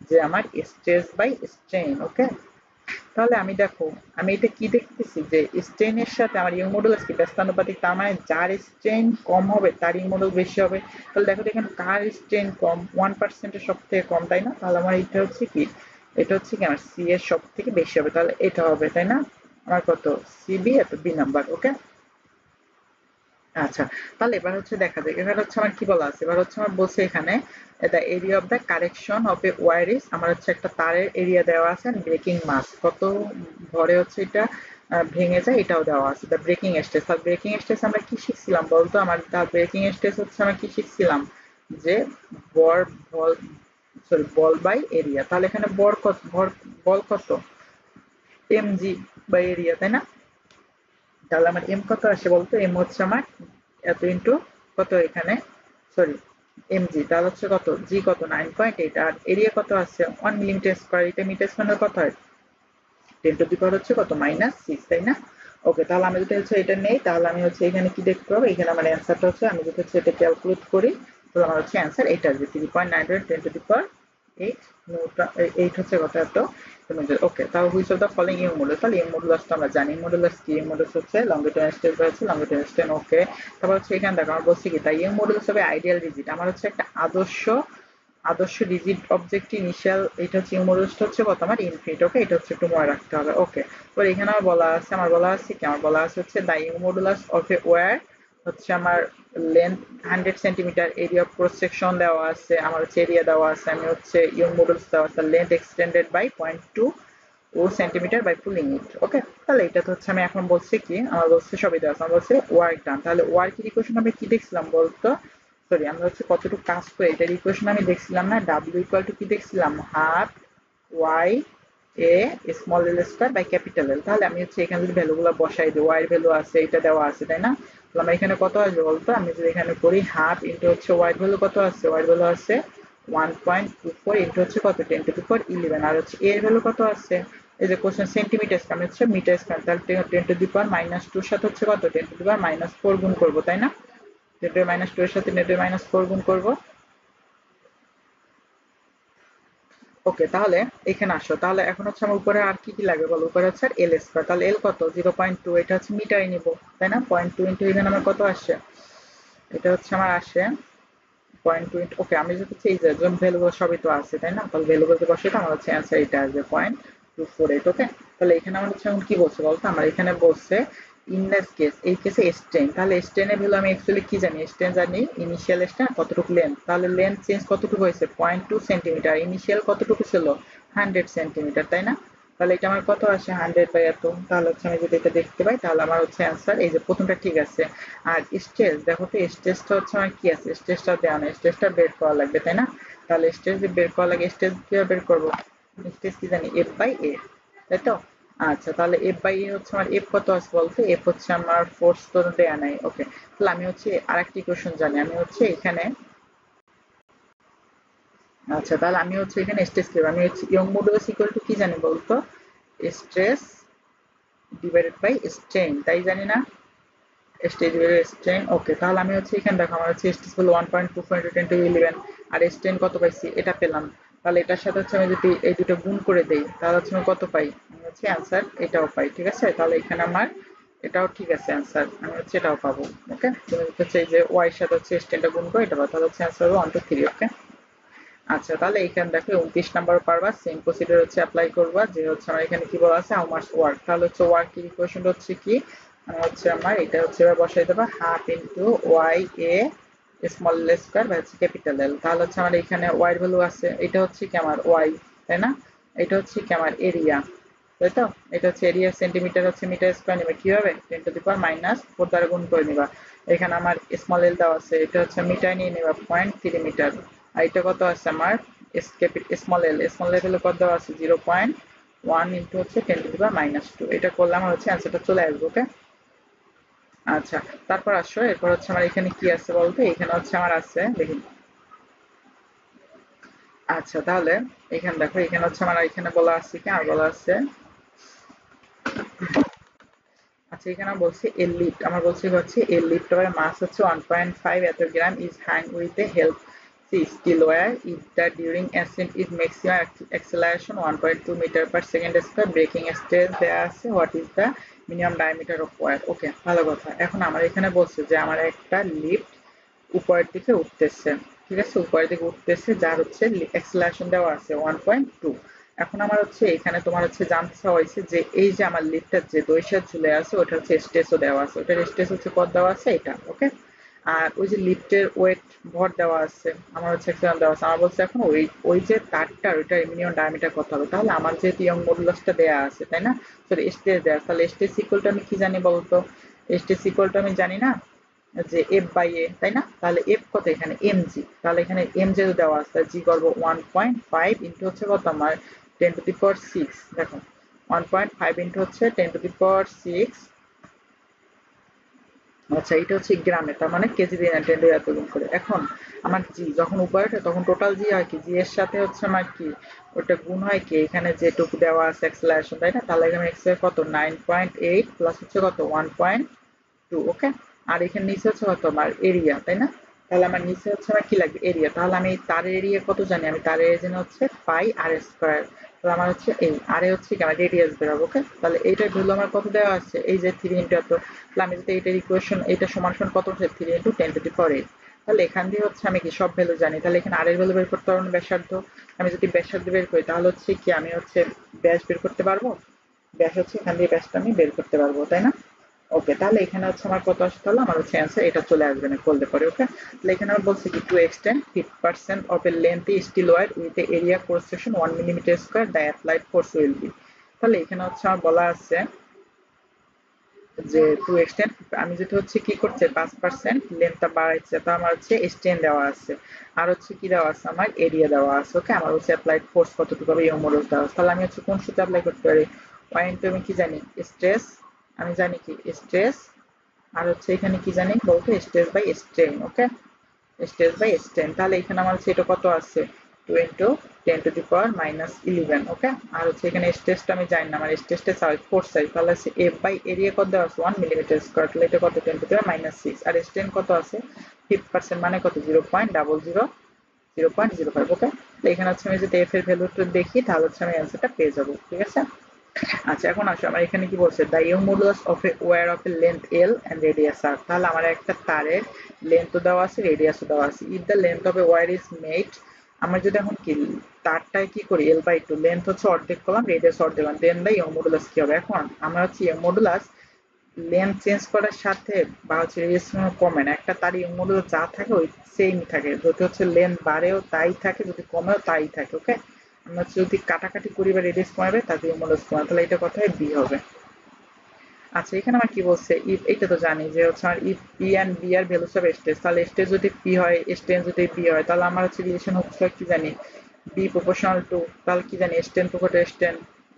যে আমার স্ট্রেস বাই স্ট্রেন। ওকে, তাহলে আমি দেখো, আমি এটা কি দেখতেছি যে স্ট্রেনের সাথে আমার ইয়ং মডুলাস কি ব্যস্তানুপাতিক, তার মানে যার স্ট্রেন কম হবে তার ইয়ং মডুলাস বেশি হবে। তাহলে দেখো তো এখানে কার স্ট্রেন কম? 1% এর সব থেকে কম, তাই না? তাহলে আমার এটা হচ্ছে কি, এটা হচ্ছে কি আমার সি এর সব থেকে বেশি হবে, তাহলে এটা হবে, তাই না? আমার কত? সিবি এত বি নাম্বার। ওকে, আচ্ছা, তাহলে এবার হচ্ছে দেখা যাক, এবার হচ্ছে আমার কি বলা আছে, এবার হচ্ছে আমার বলছে এখানে the area of the correction of a where is, আমার হচ্ছে একটা তারের এরিয়া দেওয়া আছে, ব্রেকিং মাস কত ভরে হচ্ছে এটা ভেঙে যায় এটাও দেওয়া আছে, দ্য ব্রেকিং স্ট্রেস। আর ব্রেকিং স্ট্রেস আমরা কি শিখছিলাম বলতো? আমার দ্য ব্রেকিং স্ট্রেস হচ্ছে আমরা কি শিখছিলাম, যে বল বল সরি বল বাই এরিয়া। তাহলে এখানে বল কত, বল কত? mg বাই এরিয়া, তাই না? তাহলে আমার এম কত আসে বলতো? এম হচ্ছে আমার এত ইন্টু কত এখানে, সরি এমজি, তাহলে হচ্ছে কত? জি কত? 9.8। আর এরিয়া কত আছে? 1 মিলিমিটার স্কোয়ার। এটা মিটার স্কোয়ার কত হয়? 10 টু দি পাওয়ার হচ্ছে কত? -6, তাই না? ওকে, তাহলে আমি যদি হচ্ছে এটা নেই, তাহলে আমি হচ্ছে এখানে কি দেখতে পাবো? এখানে আমার অ্যান্সারটা হচ্ছে, আমি যদি হচ্ছে এটা ক্যালকুলেট করি, তাহলে আমার হচ্ছে অ্যান্সার এটা আসবে 3.9 10 টু দি পাওয়ার 8 নিউটন। 8 হচ্ছে কত? এত। ওকে, তাহলে which of the following young modulus? তাহলে ইয়ং মডুলাস তো আমরা জানি, মডুলাস কি? ইয়ং মডুলাস হচ্ছে লংগিটুডিনাল স্ট্রেস বাই হচ্ছে লংগিটুডিনাল স্ট্রেন। ওকে, তারপর হচ্ছে এখানে দেখো আমার বলছি কি, তাই ইয়ং মডুলাস হবে আইডিয়াল রিজিড। আমার হচ্ছে একটা আদর্শ আদর্শ রিজিড অবজেক্ট ইনিশিয়াল, এটা হচ্ছে ইউ মডুলাসটা হচ্ছে কত? আমার ইনফিনিট। ওকে, এটা হচ্ছে একটু মনে রাখতে হবে। ওকে, তো এখানে আমার বলা আছে, আমার বলা আছে কি, আমার বলা আছে হচ্ছে the U modulus of a wire হচ্ছে আমার length 100 centimetre, area of cross section দেওয়া আছে, আমার হচ্ছে এরিয়া দেওয়া আছে, আমি হচ্ছে ইয়ং মডুলাস দেওয়া আছে লেন্থ এক্সটেন্ডেড বাই 0.2 ও centimetre by pulling it. Okay, তাহলে এটা তো হচ্ছে আমি এখন বলছি কি, আমার বলছে সবই দেওয়া আছে, আমার বলছে ওয়ার্ক ডান। তাহলে ওয়ার্কের ইকুয়েশন আমি কি দেখছিলাম বলতো? সরি, আমরা হচ্ছে কতটুকু কাজ করে এটার ইকুয়েশন আমি দেখছিলাম না, ডাব্লিউ ইকুয়াল টু কি দেখছিলাম? Half Y A small L square by capital L. তাহলে আমি হচ্ছে এখানে যদি ভ্যালুগুলো বসাই দিই, ওয়াই এর ভ্যালু আছে, এটা দেওয়া আছে, তাই না? তাহলে আমার এখানে কত আসবে বলতো? আমি যদি এখানে করি হাফ ইন্টু হচ্ছে ওয়াই এর ভ্যালু কত আছে? ওয়াই এর ভ্যালু আছে 1.24 ইন্টু হচ্ছে কত? 10 টু দি পাওয়ার 11। আর হচ্ছে এর ভ্যালু কত আছে? এই যে কোশ্চেন সেন্টিমিটার স্কয়ার, হচ্ছে মিটার স্কয়ার, তাহলে 10 টু দি পাওয়ার -2 সাথে হচ্ছে কত? 10 টু দি পাওয়ার -4 গুণ করবো, তাই না? 10 টু দি পাওয়ার -2 এর সাথে 10 টু দি পাওয়ার -4 গুণ করবো। ওকে, তাহলে এখানে আসো, তাহলে এখন হচ্ছে আমার উপরে আর কি কি লাগবে বলো? উপরে হচ্ছে এল স্কয়ার, তাহলে এল কত? 0.2, এটা হচ্ছে মিটারে নিব, তাই না? 0.2 ইন্টু ইভেন আমার কত আসে? এটা হচ্ছে আমার আসে 0.2 ইন্টু, ওকে, আমি যদি হচ্ছে এই যে ভ্যালু সবই তো আছে, তাই না? তাহলে ভ্যালু বলতে বসে আমার হচ্ছে অ্যান্সার এটা আসবে 0.248। ওকে, তাহলে এখানে আমার হচ্ছে এখন কি বলছে বলতো? আমার এখানে বলছে ইন দিস কেস, এই কেসে স্ট্রেন। তাহলে স্ট্রেনের ভ্যালু আমি অ্যাকচুয়ালি কি জানি? স্ট্রেন জানি ইনিশিয়াল স্ট্রেন কতটুকু লেন্থ, তাহলে লেন্থ চেঞ্জ কতটুকু হয়েছে? 0.2 সেন্টিমিটার, ইনিশিয়াল কতটুকু ছিল? 100 সেন্টিমিটার, তাই না? তাহলে এটা আমার কত আসে? 100 বাই এত। তাহলে হচ্ছে আমি যদি এটা দেখতে পাই, তাহলে আমার হচ্ছে অ্যান্সার এই যে প্রথমটা ঠিক আছে। আর স্ট্রেস দেখো তো, স্ট্রেসটা হচ্ছে আমার কি আছে? স্ট্রেসটা দেওয়া নেই, স্ট্রেসটা বের করা লাগবে, তাই না? তাহলে স্ট্রেস যে বের করা লাগে, স্ট্রেস কিভাবে বের করবো? স্ট্রেস কি জানি? এফ বাই এ, তাই তো? আচ্ছা, তাহলে এফ বাই এ হচ্ছে আমার এফ কত আছে বলতো? এফ হচ্ছে আমার ফোর্স তো দেয়া নাই। ওকে, তাহলে আমি হচ্ছে আরেকটি ইকুয়েশন জানি, আমি হচ্ছে এখানে, আচ্ছা, তাহলে আমি হচ্ছে এখানে স্ট্রেস কি, আমি হচ্ছে ইয়ং মডুলাস ইকুয়াল টু কি জানি বলতো? স্ট্রেস ডিভাইডেড বাই স্ট্রেন, তাই জানি না? Stress divided strain. ওকে, তাহলে আমি হচ্ছে এখানে দেখো, আমার হচ্ছে স্ট্রেস হলো 1.24 × 10⁻11 আর স্ট্রেন কত পাইছি? এটা পেলাম। তাহলে এটার সাথে হচ্ছে আমি যদি এই দুটো গুণ করে দেই, তাহলে হচ্ছে আমি কত পাই? আমি হচ্ছে অ্যান্সার এটাও পাই, ঠিক আছে? তাহলে এখানে আমার এটাও ঠিক আছে অ্যান্সার, আমি হচ্ছে এটাও পাবো। ওকে, তুমি হচ্ছে এই যে ওয়াই এর সাথে হচ্ছে স্ট্রেনটা গুণ করে এটা পাবো, তাহলে হচ্ছে অ্যান্সার হবে 1 2 3। ওকে, আচ্ছা, তাহলে এখানে দেখো 29 নাম্বার পারবা, সেম প্রসিডিউর হচ্ছে অ্যাপ্লাই করবা, যে হচ্ছে আমার এখানে কি বলা আছে? How much work. তাহলে হচ্ছে ওয়ার্ক এর ইকুয়েশনটা হচ্ছে কি, হচ্ছে আমার এটা হচ্ছে এবার বসাই দেবা half into Y A small L square by হচ্ছে ক্যাপিটাল এল। তাহলে হচ্ছে আমার এখানে ওয়াই এর ভ্যালু আছে, এটা হচ্ছে কি আমার ওয়াই, তাই না? এটা হচ্ছে কি আমার এরিয়া, তাই তো? এটা হচ্ছে এরিয়া, সেন্টিমিটার হচ্ছে মিটার স্কয়ার নেবে কিভাবে 10⁻⁴ দ্বারা গুণ করে নিবা। এখানে আমার স্মল এল দেওয়া আছে, এটা হচ্ছে মিটার নিয়ে নিবা 0.3 মিটার। আর এটা কত আছে আমার স্মল এল হলো কত দেওয়া আছে 0.1 ইন্টু হচ্ছে 10⁻²। এটা করলে আমার হচ্ছে অ্যান্সারটা চলে আসবে। ওকে, আচ্ছা তারপর আসো, এরপর হচ্ছে আমার এখানে কি আছে বলতো, এখানে হচ্ছে আমার আছে দেখি। আচ্ছা তাহলে এখানে দেখো, এখানে হচ্ছে আমার এখানে বলা আছে কি, আর বলা আছে আচ্ছা এখানে বলছি এ লিফট, আমার বলছি হচ্ছে এ লিফট এর মাস হচ্ছে 1.5 এত gram is hang with a help steel wire is that during ascent is maximum acceleration 1.2 metre per second square breaking stage দেয়া আছে what is the minimum diameter of wire. Okay, ভালো কথা। এখন আমার এখানে বলছে যে আমার একটা লিফট উপরের দিকে উঠতেছে, ঠিক আছে, উপরের দিকে উঠতেছে, যার হচ্ছে অ্যাক্সেলারেশন দেওয়া আছে 1.2। এখন আমার হচ্ছে এখানে তোমার হচ্ছে জানতে চাওয়া হয়েছে যে এই যে আমার লিফটটার যে দইটা ঝুলে আছে ওটা হচ্ছে স্টেসও দেওয়া আছে, ওটার স্টেস হচ্ছে কত দেওয়া আছে এটা। ওকে, আর ওই যে লিফটের ওয়েট ভর দেওয়া আছে, আমার হচ্ছে অ্যাক্সেলারেশন দেওয়া আছে। আমার বলছে এখন ওই ওই যে তারটা ওইটার মিনিমাম ডায়ামিটার কত হবে। তাহলে আমার যেহেতু ইয়ং মডুলাসটা দেওয়া আছে তাই না, সরি স্টেস দেওয়া আছে, তাহলে স্টেস ইকুয়ালটা আমি কি জানি বলতো, স্টেস ইকুয়ালটা আমি জানি না যে এফ বাই এ, তাই না? তাহলে এফ কত এখানে এম জি, তাহলে এখানে এম যেহেতু দেওয়া আছে জি করবো 1.5 ইন্টু হচ্ছে কত আমার 10⁶। দেখো 1.5 ইন্টু হচ্ছে 10⁶। আচ্ছা এটা হচ্ছে গ্রামে, তার মানে কেজি দিয়ে 10 এত গুণ করে। এখন আমার জি যখন উপরে ওঠে তখন টোটাল জি হয় কি, জি এর সাথে হচ্ছে আমার কি ওটা গুণ হয় কি এখানে যেটুকু দেওয়া আছে অ্যাক্সেলারেশন, তাই না? তাহলে এখানে এক্স এর কত 9.8 প্লাস হচ্ছে কত 1.2। ওকে, আর এখানে নিচে হচ্ছে কত আমার এরিয়া, তাই না? তাহলে আমার নিচে হচ্ছে আমার কি লাগবে এরিয়া। তাহলে আমি তারের এরিয়া কত জানি, আমি তারের এরিয়া জানি হচ্ছে পাই আর স্কয়ার। তাহলে আমার হচ্ছে এই আর এ হচ্ছে কি আমার রেডিয়াস বেরোবে। ওকে, তাহলে এইটার ভ্যালু আমার কত দেওয়া আছে, এই যে 3 ইন্টু এত। তাহলে আমি যদি এইটার ইকুয়েশন এইটা সমান সমান কত হচ্ছে 3 ইন্টু 10⁸। তাহলে এখান দিয়ে হচ্ছে আমি কি সব ভ্যালু জানি। তাহলে এখানে আর এর ভ্যালু বের করতে পারবো না, ব্যাসার্ধ। আমি যদি ব্যাসার্ধ বের করি তাহলে হচ্ছে কি আমি হচ্ছে ব্যাস বের করতে পারবো, ব্যাস হচ্ছে এখান দিয়ে ব্যাসটা আমি বের করতে পারবো, তাই না? ওকে, তাহলে এখানে হচ্ছে আমার কত আসতে হলো, আমার হচ্ছে অ্যান্সার এটা চলে আসবে না করলে পরে। ওকে, তাহলে এখানে আমি বলছি কি to extend 50% of a length steel wire with a area cross section 1 millimetre square the applied force will be. তাহলে এখানে হচ্ছে আমার বলা আছে যে টু এক্সটেন্ড, আমি যেটা হচ্ছে কি করছে 5% লেন্থটা বাড়াইছে, তো আমার হচ্ছে এক্সটেন্ড দেওয়া আছে, আর হচ্ছে কি দেওয়া আছে আমার এরিয়া দেওয়া আছে। ওকে, আমার হচ্ছে অ্যাপ্লাইড ফোর্স কতটুকু হবে ইয়ং মডুলাস দেওয়া আছে। তাহলে আমি হচ্ছে কোন সূত্রে অ্যাপ্লাই করতে পারি, ওয়াই ইন্টু আমি কি জানি স্ট্রেস, আমি জানি কি স্ট্রেস, আর হচ্ছে এখানে কি জানি বলতো stress by strain. Okay, stress by strain. তাহলে এখানে আমার হচ্ছে এটা কত আছে 2 ইন্টু 10⁻11। ওকে, আর হচ্ছে এখানে স্ট্রেসটা আমি জানি না, আমার স্ট্রেসটা চাই ফোর্স চাই, তাহলে হচ্ছে এফ বাই এরিয়া কত দেওয়া আছে 1 মিলিমিটার স্কয়ার, তাহলে এটা কত 10⁻6। আর স্ট্রেন কত আছে 50% মানে কত 0.0005। ওকে, তো এখানে হচ্ছে আমি যদি এফ এর ভ্যালুটা দেখি তাহলে হচ্ছে আমি অ্যান্সারটা পেয়ে যাবো। ঠিক আছে, আচ্ছা এখন আসো আমার এখানে কি বলছে the Young modulus of a wire of a length L and radius R. তাহলে আমার একটা তারের লেন্থও দেওয়া আছে রেডিয়াসও দেওয়া আছে। If the length of a where is made, আমরা যদি এখন কি তারটায় কি করি L/2, লেন্থ হচ্ছে অর্ধেক করলাম রেডিয়াস অর্ধেক করলাম, দেন দ্য ইয়ং মডুলাস কি হবে। এখন আমরা হচ্ছে ইয়ং মডুলাস লেন্থ চেঞ্জ করার সাথে বা হচ্ছে রেডিয়াস কমে না, একটা তার ইয়ং মডুলাস যা থাকে ওই সেমই থাকে, যদি হচ্ছে লেন্থ বাড়েও তাই থাকে, যদি কমেও তাই থাকে। ওকে, আমরা হচ্ছে যদি কাটাকাটি করি বা রেডিয়াস কমাবে তার ইয়ং মডুলাস কমে, তাহলে এটা কথায় বি হবে। আচ্ছা এখানে আমার কি বলছে ইফ, এইটা তো জানি যে হচ্ছে আমার if P and B are values of stage, তাহলে স্টেজ যদি পি হয় স্টেন যদি বি হয়, তাহলে আমার হচ্ছে রিলেশন হচ্ছে কি জানি বি প্রপোর্শনাল টু, তাহলে কি জানি স্টেন টু কোটা স্টেন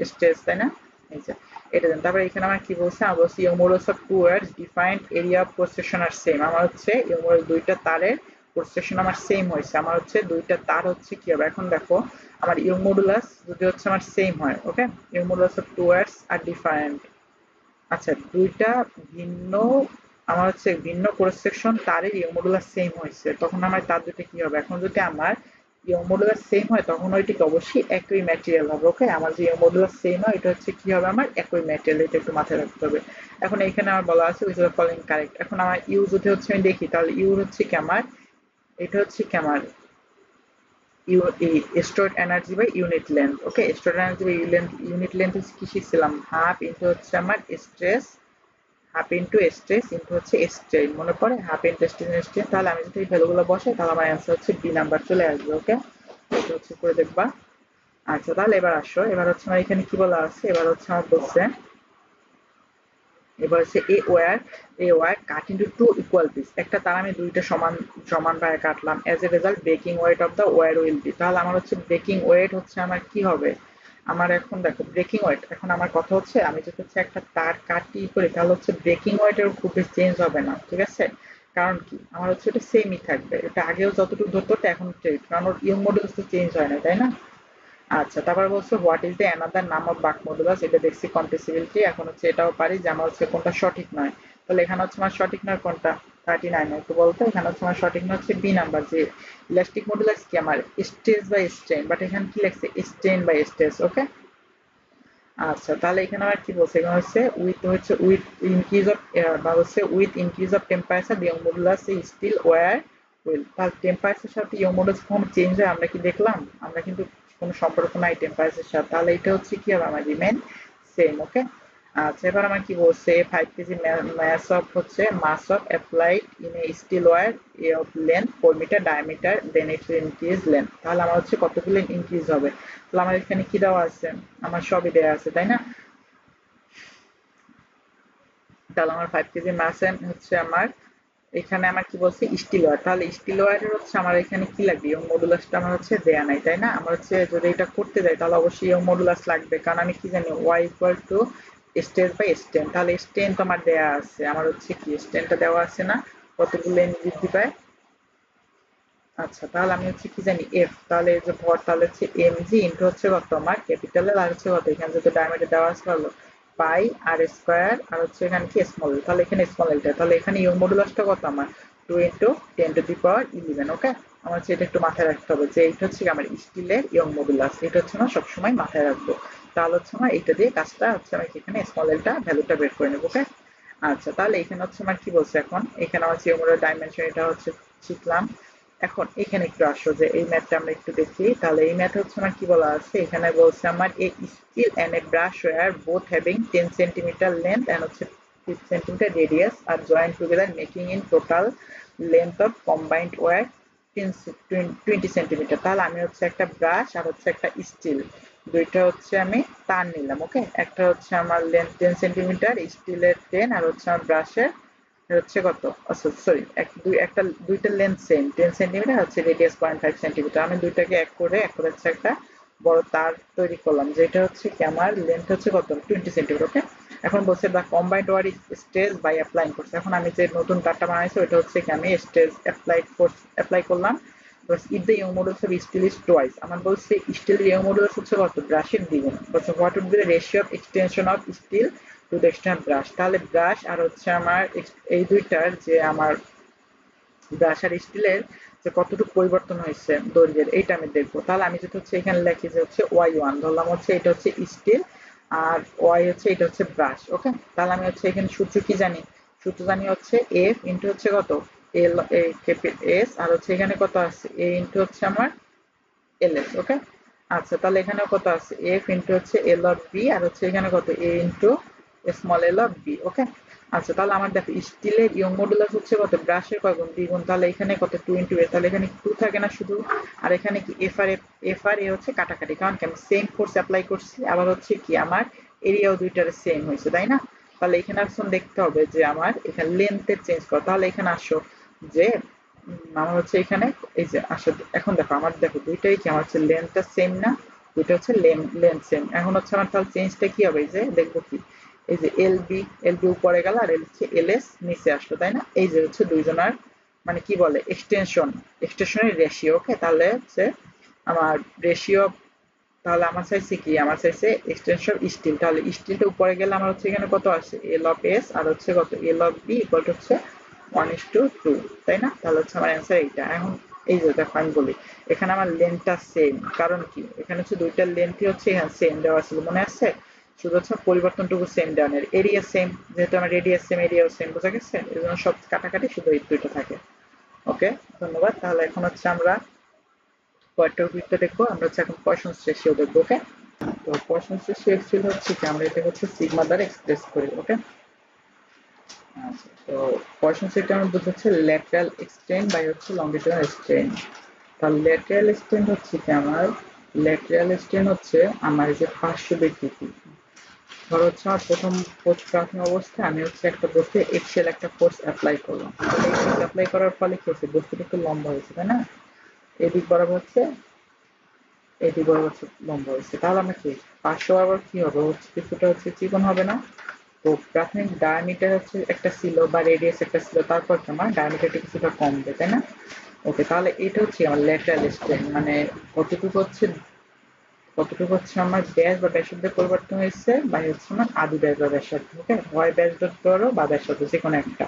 স্টেজ, তাই না? এই যে এটা জানি। তারপরে এখানে আমার কি বলছে, আমার বলছে Y modulus of two wires defined area of cross section are same. আমার হচ্ছে ইউমোডাস দুইটা তারের ক্রস সেকশন আমার সেম হয়েছে, আমার হচ্ছে দুইটা তার হচ্ছে কি হবে। এখন দেখো আমার ইউমোডুলাস যদি হচ্ছে আমার সেম হয়, okay, Y modulus of two wires are different, আচ্ছা দুইটা ভিন্ন, আমার হচ্ছে ভিন্ন ক্রস সেকশন তারের ইয়ং মডুলাস সেম হয়েছে, তখন আমার তার দুটো কি হবে। এখন যদি আমার ইয়ং মডুলাস সেম হয় তখন ওইটিকে অবশ্যই একই ম্যাটেরিয়াল হবে। ওকে, আমার যে ইয়ং মডুলাস সেম হয় এটা হচ্ছে কি হবে আমার একই ম্যাটেরিয়াল, এটা একটু মাথায় রাখতে হবে। এখন এইখানে আমার বলা আছে which of the following correct. এখন আমার ইউ যদি হচ্ছে আমি দেখি তাহলে ইউ হচ্ছে কি আমার এটা হচ্ছে কি আমার stored energy by unit length. Okay, stored energy by unit length হচ্ছে কি শিখছিলাম হাফ ইনটু হচ্ছে আমার stress, half into stress into হচ্ছে স্ট্রেন, মনে পড়ে হাফ ইনটু স্ট্রেন। তাহলে আমি যদি এই ভ্যালুগুলো বসাই তাহলে আমার অ্যান্সার হচ্ছে বি নাম্বার চলে আসবে। ওকে, এটা হচ্ছে করে দেখবা। আচ্ছা তাহলে এবার আসো, এবার হচ্ছে আমার এখানে কি বলা আছে, এবার হচ্ছে আমার বলছে, এবার হচ্ছে a wire cut into two equal piece, একটা তার আমি দুইটা সমান সমান ভাগে কাটলাম, as a result breaking weight of the wire will be, তাহলে আমার হচ্ছে ব্রেকিং ওয়েট হচ্ছে আমার কি হবে, আমার এখন দেখো ব্রেকিং ওয়েট, এখন আমার কথা হচ্ছে আমি যদি হচ্ছে একটা তার কাটি করি তাহলে হচ্ছে ব্রেকিং ওয়েটের খুব বেশি চেঞ্জ হবে না, ঠিক আছে? কারণ কি আমার হচ্ছে এটা সেমই থাকবে, এটা আগেও যতটুকু ধরতো এখন কারণ ওর ইয়ং মডুলাস তো চেঞ্জ হয় না, তাই না? আচ্ছা তারপর বলছো হোয়াট ইজ দ্য অ্যানাদার নাম অফ বাক মডুলাস, এটা দেখছি কম্প্রেসিবিলিটি, এখন হচ্ছে এটাও পারি যে আমার হচ্ছে কোনটা সঠিক নয়, তাহলে এখানে হচ্ছে আমার সঠিক নয় কোনটা, 39, একটু বলতো এখানে হচ্ছে আমার সঠিক নয় হচ্ছে বি নাম্বার, যে ইলাস্টিক মডুলাস কি আমার স্ট্রেস বাই স্ট্রেন, বাট এখানে কি লাগছে স্ট্রেন বাই স্ট্রেস, ওকে। আচ্ছা তাহলে এখানে আর কি বলছে, এখানে হচ্ছে উইথ ইনক্রিজ অফ বা হচ্ছে with increase of temperature Young modulus steel wire will, তাহলে টেম্পারেচারের সাথে ইয়ং মডুলাস কখন চেঞ্জ হয় আমরা কি দেখলাম, আমরা কিন্তু কোনো সম্পর্ক নাই টেম্পারেচারের সাথে, তাহলে এটা হচ্ছে কি হবে আমার রিমেন সেম, ওকে। আচ্ছা এবার আমার কি বলছে 5 KG mass of applied in a steel wire a of length 4 metre diameter then it will increase length, তাহলে আমার হচ্ছে কতগুলো ইনক্রিজ হবে, তাহলে আমার এখানে কি দেওয়া আছে, আমার সবই দেওয়া আছে তাই না? তাহলে আমার 5 কেজি মাস হচ্ছে আমার এখানে আমার কি বলছে স্টিল ওয়্যার, তাহলে স্টিল ওয়্যারের হচ্ছে আমার এখানে কি লাগবে ইয়ং মডুলাসটা আমার হচ্ছে দেয়া নাই তাই না, আমার হচ্ছে যদি এটা করতে যাই তাহলে অবশ্যই ইয়ং মডুলাস লাগবে, কারণ আমি কি জানি Y equal to stress by strain, তাহলে স্ট্রেন তো আমার দেয়া আছে, আমার হচ্ছে কি স্ট্রেনটা দেওয়া আছে না, কতগুলো এন বৃদ্ধি পায়। আচ্ছা তাহলে আমি হচ্ছে কি জানি এফ, তাহলে এই যে ভর তাহলে হচ্ছে এম জি ইন্টু হচ্ছে কত আমার ক্যাপিটালের আর হচ্ছে কত এখানে যদি ডায়ামিটার দেওয়া আছে হলো পাই আর স্কোয়ার আর হচ্ছে এখানে কি স্মল, তাহলে এখানে স্মল এলটা, তাহলে এখানে ইয়ং মডুলাসটা কত আমার 2 × 10⁻11, ওকে। আমার হচ্ছে এটা একটু মাথায় রাখতে হবে যে এইটা হচ্ছে আমার স্টিলের ইয়ং মডুলাস, এটা হচ্ছে আমার সবসময় মাথায় রাখবো, তাহলে হচ্ছে আমার এইটা দিয়ে কাজটা হচ্ছে আমি এখানে স্মল এলটা ভ্যালুটা বের করে নেবো, ওকে। আচ্ছা তাহলে এখানে হচ্ছে আমার কি বলছে, এখন এখানে আমার ইয়ং মডুলার ডাইমেনশন এটা হচ্ছে শিখলাম। এখন এখানে একটু আসো যে এই ম্যাথটা আমরা একটু দেখি, তাহলে এই ম্যাথ হচ্ছে আমার কি বলা আছে, এখানে বলছে আমার a steel and a brass wire both having 10 centimetre length and হচ্ছে 5 centimetre radius are joint together making in total length of combined wire 20 centimetre, তাহলে আমি হচ্ছে একটা ব্রাশ আর হচ্ছে একটা স্টিল দুইটা হচ্ছে আমি তার নিলাম, ওকে। একটা হচ্ছে আমার লেন্থ 10 সেন্টিমিটার, স্টিলের 10 আর হচ্ছে আমার ব্রাশের হচ্ছে কত, আচ্ছা সরি একটা দুইটা লেন্থ সেম 10 সেন্টিমিটার হচ্ছে রেডিয়াস 0.5 সেন্টিমিটার, আমি দুইটাকে এক করে হচ্ছে একটা বড় তার তৈরি করলাম, যেটা হচ্ছে কি আমার লেন্থ হচ্ছে কত 20 সেন্টিমিটার, ওকে। এখন বলছে the combined wire stress by applying করছে, এখন আমি যে নতুন তারটা বানাইছি ওটা হচ্ছে কি আমি স্ট্রেস অ্যাপ্লাই করলাম, if the young modulus of steel is twice, আমার বলছে স্টিলের young modulus হচ্ছে কত ব্রাশের দ্বিগুণ, বলছে what would be the ratio of extension of steel to the extent brass, তাহলে ব্রাশ আর হচ্ছে আমার এই দুইটার যে আমার ব্রাশ আর স্টিলের যে কতটুকু পরিবর্তন হয়েছে দৈর্ঘ্যের এইটা আমি দেখবো, তাহলে আমি যদি হচ্ছে এখানে লিখি যে হচ্ছে y1 ধরলাম হচ্ছে এটা হচ্ছে স্টিল আর y হচ্ছে এটা হচ্ছে ব্রাশ, ওকে। তাহলে আমি হচ্ছে এখানে সূত্র কি জানি, সূত্র জানি হচ্ছে f ইন্টু হচ্ছে কত এল এস আর হচ্ছে এখানে কত আছে a ইন্টু হচ্ছে আমার ls, ওকে। আচ্ছা তাহলে এখানে কত আছে f ইন্টু হচ্ছে l অফ b আর হচ্ছে এখানে কত a into small l of b, ওকে। আচ্ছা তাহলে আমার দেখো স্টিলের ইয়ং মডুলাস হচ্ছে কত ব্রাশের কয় গুণ দ্বিগুণ, তাহলে এখানে কত 2 ইন্টু a, তাহলে এখানে 2 থাকে না শুধু, আর এখানে কি এফ আর এ হচ্ছে কাটাকাটি, কারণ কি আমি সেম ফোর্স অ্যাপ্লাই করছি, আবার হচ্ছে কি আমার এরিয়াও দুইটার সেম হয়েছে তাই না, তাহলে এখানে আসলে দেখতে হবে যে আমার এখানে লেন্থের চেঞ্জ করা, তাহলে এখানে আসো যে আমার হচ্ছে এখানে এই যে আসলে এখন দেখো আমার দেখো দুইটাই কি আমার হচ্ছে লেন্থটা সেম না, দুইটা হচ্ছে লেন্থ সেম, এখন হচ্ছে আমার তাহলে চেঞ্জটা কি হবে, এই যে দেখবো কি এই যে এলবি উপরে গেল আর হচ্ছে এলএস নিচে আসলো তাই না, এই যে হচ্ছে দুইজনের মানে কি বলে এক্সটেনশনের রেশিও, ওকে। তাহলে হচ্ছে আমার রেশিও, তাহলে আমার চাইছে কি আমার চাইছে এক্সটেনশন স্টিল, তাহলে স্টিলটা উপরে গেলে আমার হচ্ছে এখানে কত আসে এল অফ এস আর হচ্ছে কত L of B equal to হচ্ছে 1:2, তাই না, তাহলে হচ্ছে আমার অ্যান্সার এইটা। এখন এই যে দেখো আমি বলি এখানে আমার লেন্থটা সেম, কারণ কি এখানে হচ্ছে দুইটার লেন্থই হচ্ছে এখানে সেম দেওয়া ছিল মনে আছে, শুধু হচ্ছে পরিবর্তনটুকু সেম দেওয়া নেই, এরিয়া সেম, যেহেতু আমার রেডিয়াস সেম এরিয়াও সেম, বোঝা গেছে, এই জন্য সব কাটাকাটি শুধু এই দুইটা থাকে, ওকে। ধন্যবাদ, তাহলে এখন হচ্ছে আমরা পরেরটা উত্তর দেখবো, আমরা হচ্ছে এখন পয়সন রেশিও দেখবো, ওকে। তো পয়সন রেশিও অ্যাকচুয়ালি হচ্ছে কি আমরা এটা হচ্ছে সিগমা দ্বারা এক্সপ্রেস করি, ওকে। আচ্ছা তো পয়সন সেটা আমরা বুঝতে হচ্ছে ল্যাটারাল এক্সটেন্ড বাই হচ্ছে লংগিটিউডাল এক্সটেন্ড, তাহলে ল্যাটারাল এক্সটেন্ড হচ্ছে কি আমার ল্যাটেরাল স্ট্রেন হচ্ছে আমার যে পার্শ্ব বিকৃতি। ধরো হচ্ছে আমার প্রাথমিক অবস্থায় আমি হচ্ছে একটা বস্তুতে এক্সেল একটা ফোর্স অ্যাপ্লাই করলাম, এই ফোর্স অ্যাপ্লাই করার ফলে কি হচ্ছে, বস্তুটা একটু লম্বা হয়েছে, তাই না? এদিক বরাবর হচ্ছে, এদিক বরাবর হচ্ছে লম্বা হয়েছে, তাহলে আমরা কি পার্শ্ব বরাবর কি হবে, হচ্ছে কিছুটা হচ্ছে চিকন হবে না? তো প্রাথমিক ডায়ামিটার হচ্ছে একটা ছিল বা রেডিয়াস একটা ছিল, তারপর তোমার ডায়ামিটারটা কিছুটা কমবে, তাই না? ওকে, তাহলে এটা হচ্ছে আমার ল্যাটারাল স্ট্রেন, মানে কতটুকু হচ্ছে, কতটুকু হচ্ছে আমার ব্যাস বা ব্যাসার্ধের পরিবর্তন হয়েছে, বা হচ্ছে আমার আদি ব্যাস বা ব্যাসার্ধ। ওকে, হয় ব্যাস ধরো বা ব্যাসার্ধ, যে কোনো একটা।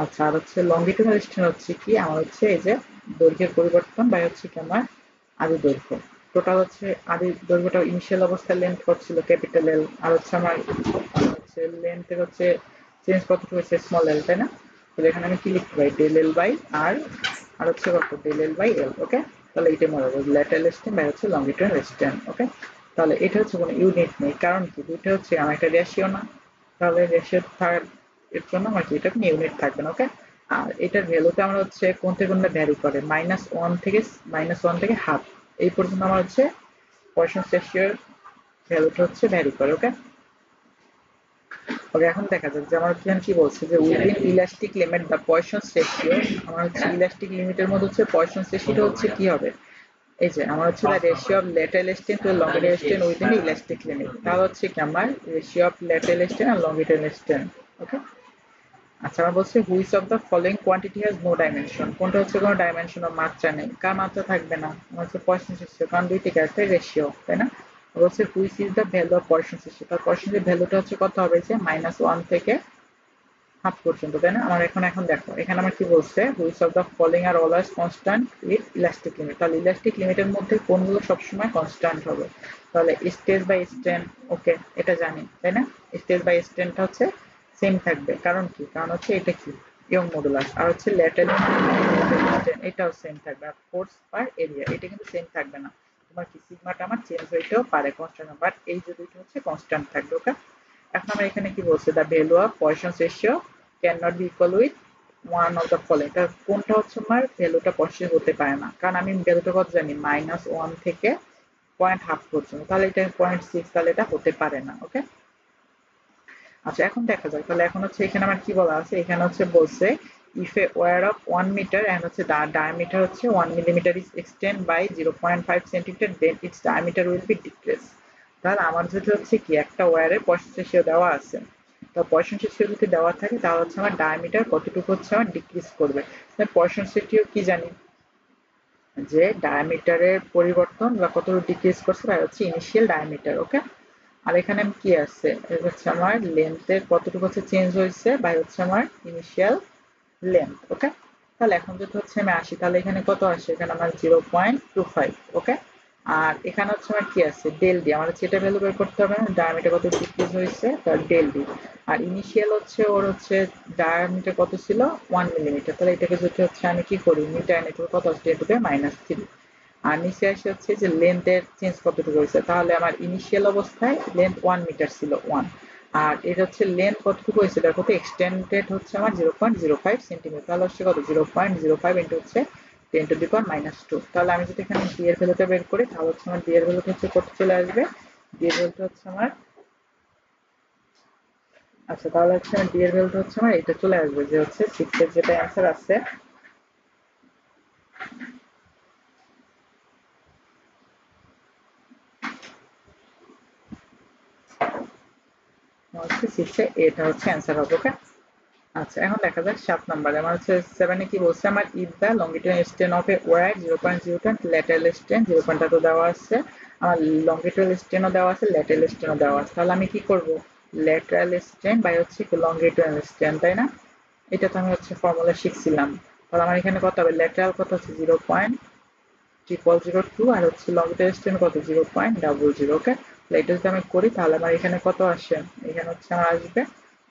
আচ্ছা, আর হচ্ছে লঙ্গিটুডাল স্ট্রেন হচ্ছে কি, আমার হচ্ছে এই যে দৈর্ঘ্যের পরিবর্তন বা হচ্ছে কি আমার আদি দৈর্ঘ্য। টোটাল হচ্ছে আদি দৈর্ঘ্যটা ইনিশিয়াল অবস্থায় লেন্থ কত ছিল, ক্যাপিটাল এল, আর হচ্ছে আমার হচ্ছে লেন্থের হচ্ছে চেঞ্জ কতটুকু হয়েছে, স্মল এল, তাই না? তাহলে এখানে আমি কি লিখতে পারি, ডেল এল বাই আর, আর হচ্ছে কত, del L by L. Okay, তাহলে এটা মনে রাখবো, ল্যাটারাল স্ট্রেন বাই হচ্ছে লঙ্গিটুডাল স্ট্রেন। ওকে, তাহলে এটা হচ্ছে কোনো ইউনিট নেই, কারণ কি দুইটা হচ্ছে আমার একটা রেশিও না, তাহলে রেশিও থাকার এর জন্য আমার কি এটা কোনো ইউনিট থাকবে না। ওকে, আর এটার ভ্যালুটা আমরা হচ্ছে কোন থেকে কোনটা ভ্যারি করে, -1 থেকে হাফ, এই পর্যন্ত আমার হচ্ছে পয়সন রেশিওর ভ্যালুটা হচ্ছে ভ্যারি করে। ওকে, ওকে, এখন দেখা যাক যে আমার এখানে কি বলছে, যে within elastic limit the poison ratio, আমার হচ্ছে ইলাস্টিক লিমিটের মধ্যে হচ্ছে পয়সন রেশিওটা হচ্ছে কি হবে, এই যে আমার হচ্ছে the ratio of lateral strain to longitudinal strain within elastic limit, তাহলে হচ্ছে কি আমার রেশিও অফ ল্যাটারাল স্ট্রেন আর লঙ্গিটুডাল স্ট্রেন। ওকে, আচ্ছা, আমার বলছে which of the following quantity has no dimension, কোনটা হচ্ছে কোনো ডাইমেনশন বা মাত্রা নেই, কার মাত্রা থাকবে না, আমার হচ্ছে পয়সন রেশিও, কারণ দুইটি একটা রেশিও, তাই না? বলছে which is the value of Poisson ratio, তার পয়সনের ভ্যালুটা হচ্ছে কত হবে, যে -1 থেকে হাফ পর্যন্ত, তাই না? আমার এখন দেখো, এখানে আমার কি বলছে, which of the following are always constant with elastic limit, তাহলে ইলাস্টিক লিমিটের মধ্যে কোনগুলো সবসময় কনস্ট্যান্ট হবে, তাহলে স্টেজ বাই স্ট্রেন। ওকে, এটা জানি, তাই না? স্টেজ বাই স্ট্রেনটা হচ্ছে সেম থাকবে, কারণ কি, কারণ হচ্ছে এটা কি ইয়ং মডুলাস, আর হচ্ছে ল্যাটারাল স্ট্রেন এটাও সেম থাকবে, আর ফোর্স পার এরিয়া এটা কিন্তু সেম থাকবে না, তোমার কি সিগমাটা আমার চেঞ্জ হইতেও পারে, কনস্ট্যান্ট, বাট এই যে দুইটা হচ্ছে কনস্ট্যান্ট থাকবে। ওকে, এখন আমরা এখানে কি বলছে, the value of Poisson ratio can not be equal with one of the following, তার কোনটা হচ্ছে আমার ভ্যালুটা পসিবল হতে পারে না, কারণ আমি ভ্যালুটা কত জানি, -1 থেকে পয়েন্ট হাফ পর্যন্ত, তাহলে এটা 0.6, তাহলে এটা হতে পারে না। ওকে, আচ্ছা, এখন দেখা যাক, তাহলে এখন হচ্ছে এখানে আমার কি বলা আছে, এখানে হচ্ছে বলছে if a wire of 1 meter and হচ্ছে diameter হচ্ছে 1 millimeter is extend by 0.5 centimeter, then its diameter will be decreased। তাহলে আমার যদি হচ্ছে কি একটা ওয়্যারের পয়সন রেশিও দেওয়া আছে, তো পয়সন রেশিও যদি দেওয়া থাকে, তাহলে হচ্ছে আমার ডায়ামিটার কতটুকু হচ্ছে আমার ডিক্রিজ করবে। পয়সন রেশিও কি জানি, যে ডায়ামিটারের পরিবর্তন বা কতটুকু ডিক্রিজ করছে তাই হচ্ছে ইনিশিয়াল ডায়ামিটার। ওকে, আর এখানে আমি কি আছে, হচ্ছে আমার লেন্থের কতটুকু হচ্ছে চেঞ্জ হয়েছে বা হচ্ছে আমার ইনিশিয়াল লেন্থ। ওকে, তাহলে এখন যদি হচ্ছে আমি আসি, তাহলে এখানে কত আসে, এখানে আমার 0.25। ওকে, আর এখানে হচ্ছে আমার কি আছে, ডেল ডি, আমার হচ্ছে এটা ভ্যালু বের করতে হবে, ডায়ামিটার কত ডিক্রিজ হয়েছে তার ডেল ডি, আর ইনিশিয়াল হচ্ছে ওর হচ্ছে ডায়ামিটার কত ছিল, 1 মিলিমিটার, তাহলে এটাকে যদি হচ্ছে আমি কি করি, মিটার নেটে কত আসছে, এটুকু -3, আর নিচে আসে হচ্ছে যে লেন্থের চেঞ্জ কতটুকু হয়েছে, তাহলে আমার ইনিশিয়াল অবস্থায় লেন্থ 1 মিটার ছিল 1, আর এটা হচ্ছে লেন্থ কতটুকু হয়েছে, এটা কত এক্সটেন্ডেড হচ্ছে আমার 0.05 সেন্টিমিটার, তাহলে হচ্ছে কত 0.05 ইন্টু হচ্ছে 10⁻²। তাহলে আমি যদি এখানে ডি এর ভ্যালুটা বের করি, তাহলে হচ্ছে আমার ডি এর ভ্যালুটা হচ্ছে কত চলে আসবে, ডি এর ভ্যালুটা হচ্ছে আমার, আচ্ছা তাহলে হচ্ছে আমার ডি এর ভ্যালুটা হচ্ছে আমার এটা চলে আসবে, যে হচ্ছে 6 এর যেটা অ্যান্সার আছে, হচ্ছে 6 এ এটা হচ্ছে অ্যান্সার হবে। ওকে, আচ্ছা, এখন দেখা যাক 7 নম্বরে, আমার হচ্ছে 7 এ কি বলছে, আমার if the longitudinal strain of a wire 0.02, lateral strain 0.2 দেওয়া আছে, আমার লঙ্গিটুডাল স্ট্রেনও দেওয়া আছে, ল্যাটারাল স্ট্রেনও দেওয়া আছে, তাহলে আমি কি করব, ল্যাটারাল স্ট্রেন বাই হচ্ছে লঙ্গিটুডাল স্ট্রেন, তাই না? এটা তো আমি হচ্ছে ফর্মুলা শিখছিলাম, তাহলে আমার এখানে কত হবে, ল্যাটারাল কত হচ্ছে 0.0002, আর হচ্ছে লঙ্গিটুডাল স্ট্রেন কত 0.00। ওকে, তাহলে এটা যদি আমি করি, তাহলে আমার এখানে কত আসে, এখানে হচ্ছে আমার আসবে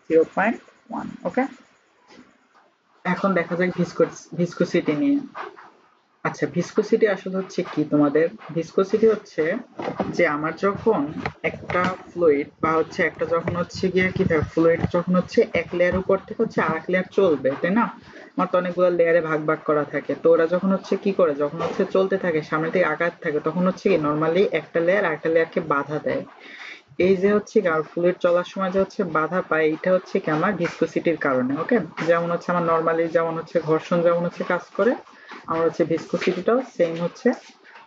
0.1। ওকে, এখন দেখা যাক ভিসকোসিটি নিয়ে। আচ্ছা, ভিসকোসিটি আসলে হচ্ছে কি তোমাদের? ভিসকোসিটি হচ্ছে যে আমার যখন একটা ফ্লুইড বা হচ্ছে একটা যখন হচ্ছে গিয়ে কি থাকে, ফ্লুইড যখন হচ্ছে এক লেয়ার উপর থেকে হচ্ছে আরেক লেয়ার চলবে, তাই না? আমার তো অনেকগুলো লেয়ারে ভাগ ভাগ করা থাকে, তো ওরা যখন হচ্ছে কি করে, যখন হচ্ছে চলতে থাকে সামনে থেকে আগাতে থাকে, তখন হচ্ছে কি নর্মালি একটা লেয়ার আরেকটা লেয়ারকে বাধা দেয়। এই যে হচ্ছে কি আর ফ্লুইড চলার সময় যে হচ্ছে বাধা পায়, এটা হচ্ছে কি আমার ভিসকোসিটির কারণে। ওকে, যেমন হচ্ছে আমার নর্মালি যেমন হচ্ছে ঘর্ষণ যেমন হচ্ছে কাজ করে, আমার হচ্ছে ভিসকোসিটিটাও সেম হচ্ছে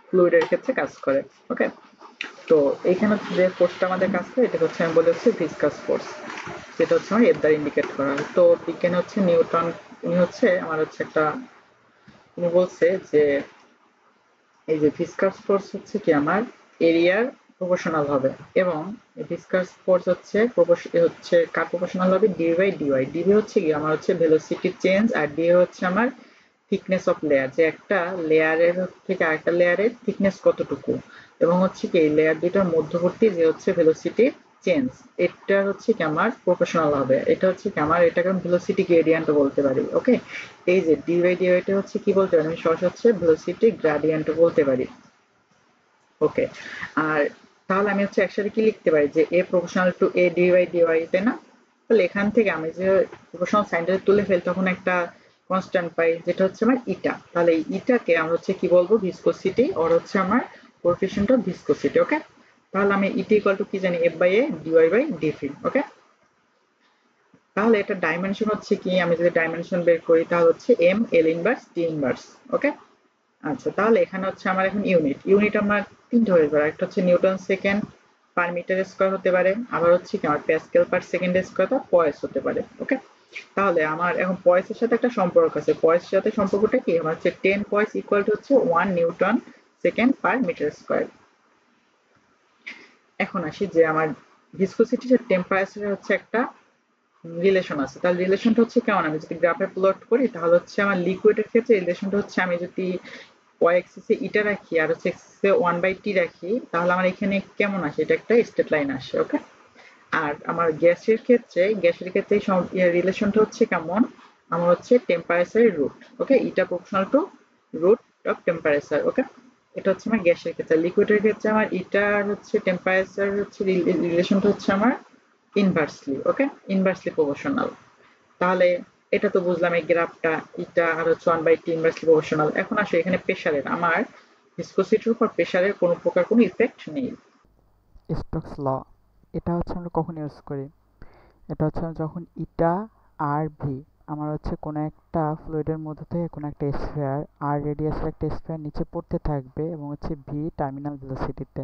ফ্লুইডের ক্ষেত্রে কাজ করে। ওকে, তো এইখানে যে ফোর্সটা আমাদের কাজ করে এটা হচ্ছে আমি বলি হচ্ছে ভিসকাস ফোর্স, যেটা হচ্ছে আমার এর দ্বারা ইন্ডিকেট করা হয়। তো বিজ্ঞানে হচ্ছে নিউটন, উনি হচ্ছে আমার হচ্ছে একটা, উনি বলছে যে এই যে ভিসকাস ফোর্স হচ্ছে কি আমার এরিয়ার প্রপোর্শনাল হবে, এবং ভিসকাস ফোর্স হচ্ছে হচ্ছে কার প্রপোর্শনাল হবে, ডিভি বাই ডিওয়াই। ডিভি হচ্ছে কি আমার হচ্ছে ভেলোসিটি চেঞ্জ, আর ডিওয়াই হচ্ছে আমার থিকনেস অফ লেয়ার, যে একটা লেয়ারের থেকে আরেকটা লেয়ারের থিকনেস কতটুকু, এবং হচ্ছে কি এই লেয়ার দুইটার মধ্যবর্তী যে হচ্ছে ভেলোসিটি চেঞ্জ, এটা হচ্ছে কি আমার প্রপোর্শনাল হবে। এটা হচ্ছে কি আমার, এটাকে আমি ভেলোসিটি গ্রেডিয়েন্ট বলতে পারি। ওকে, এই যে ডি বাই ডি এটা হচ্ছে কি বলতে পারি, আমি সরাসরি হচ্ছে ভেলোসিটি গ্রেডিয়েন্ট বলতে পারি। ওকে, আর তাহলে আমি হচ্ছে একসাথে কি লিখতে পারি, যে A proportional to A D by D Y, তাই না? তাহলে এখান থেকে আমি যে প্রপোর্শনাল সাইনটা তুলে ফেলি, তখন একটা কনস্ট্যান্ট পাই যেটা হচ্ছে আমার ইটা। তাহলে এই ইটাকে আমরা হচ্ছে কি বলবো, ভিসকোসিটি, ওর হচ্ছে আমার কোএফিসিয়েন্ট অফ ভিসকোসিটি। ওকে, তাহলে আমি ইটি ইকুয়াল টু কি জানি, F by A DY by DV. Okay, তাহলে এটা ডাইমেনশন হচ্ছে কি, আমি যদি ডাইমেনশন বের করি তাহলে হচ্ছে M L inverse T inverse. Okay, আচ্ছা, তাহলে এখানে হচ্ছে আমার এখন ইউনিট, আমার তিনটে হতে পারে, একটা হচ্ছে newton second per metre square হতে পারে, আবার হচ্ছে কি আমার প্যাসকেল পার সেকেন্ড স্কয়ার বা পয়েস হতে পারে। ওকে, তাহলে আমার এখন পয়েসের সাথে একটা সম্পর্ক আছে, পয়েসের সাথে সম্পর্কটা কি, আমার হচ্ছে 10 পয়েস ইকুয়াল টু হচ্ছে 1 newton second per metre square. এখন আসি যে আমার ভিসকোসিটি যে টেম্পারেচারের হচ্ছে একটা রিলেশন আছে, তার রিলেশনটা হচ্ছে কেমন, আমি যদি গ্রাফে প্লট করি তাহলে হচ্ছে আমার লিকুইডের ক্ষেত্রে রিলেশনটা হচ্ছে, আমি যদি ওয়াই এক্সিসে ইটা রাখি আর হচ্ছে এক্সিসে 1/t রাখি, তাহলে আমার এখানে কেমন আসে, এটা একটা স্ট্রেট লাইন আসে। ওকে, আর আমার গ্যাসের ক্ষেত্রে রিলেশনটা হচ্ছে কেমন, আমার হচ্ছে টেম্পারেচারের root. Okay, eta proportional to root of temperature. Okay, এটা হচ্ছে আমার গ্যাসের ক্ষেত্রে। লিকুইডের ক্ষেত্রে আমার ইটার হচ্ছে টেম্পারেচার হচ্ছে রিলেশনটা হচ্ছে আমার ইনভার্সলি, ওকে, ইনভার্সলি প্রপোর্শনাল। তাহলে এটা তো বুঝলাম এই গ্রাফটা, ইটা আর হচ্ছে 1/t ইনভার্সলি প্রপোর্শনাল। এখন আসে এখানে প্রেসারের, আমার ভিসকোসিটির উপর প্রেসারের কোনো প্রকার কোনো ইফেক্ট নেই। স্টোকস ল, এটা হচ্ছে আমরা কখন ইউজ করি? এটা হচ্ছে যখন ইটা আর ভি, আমার হচ্ছে কোনো একটা ফ্লুইডের মধ্যে থেকে কোনো একটা স্ফিয়ার আর রেডিয়াসের একটা স্ফিয়ার নিচে পড়তে থাকবে এবং হচ্ছে ভি টার্মিনাল ভেলোসিটিতে,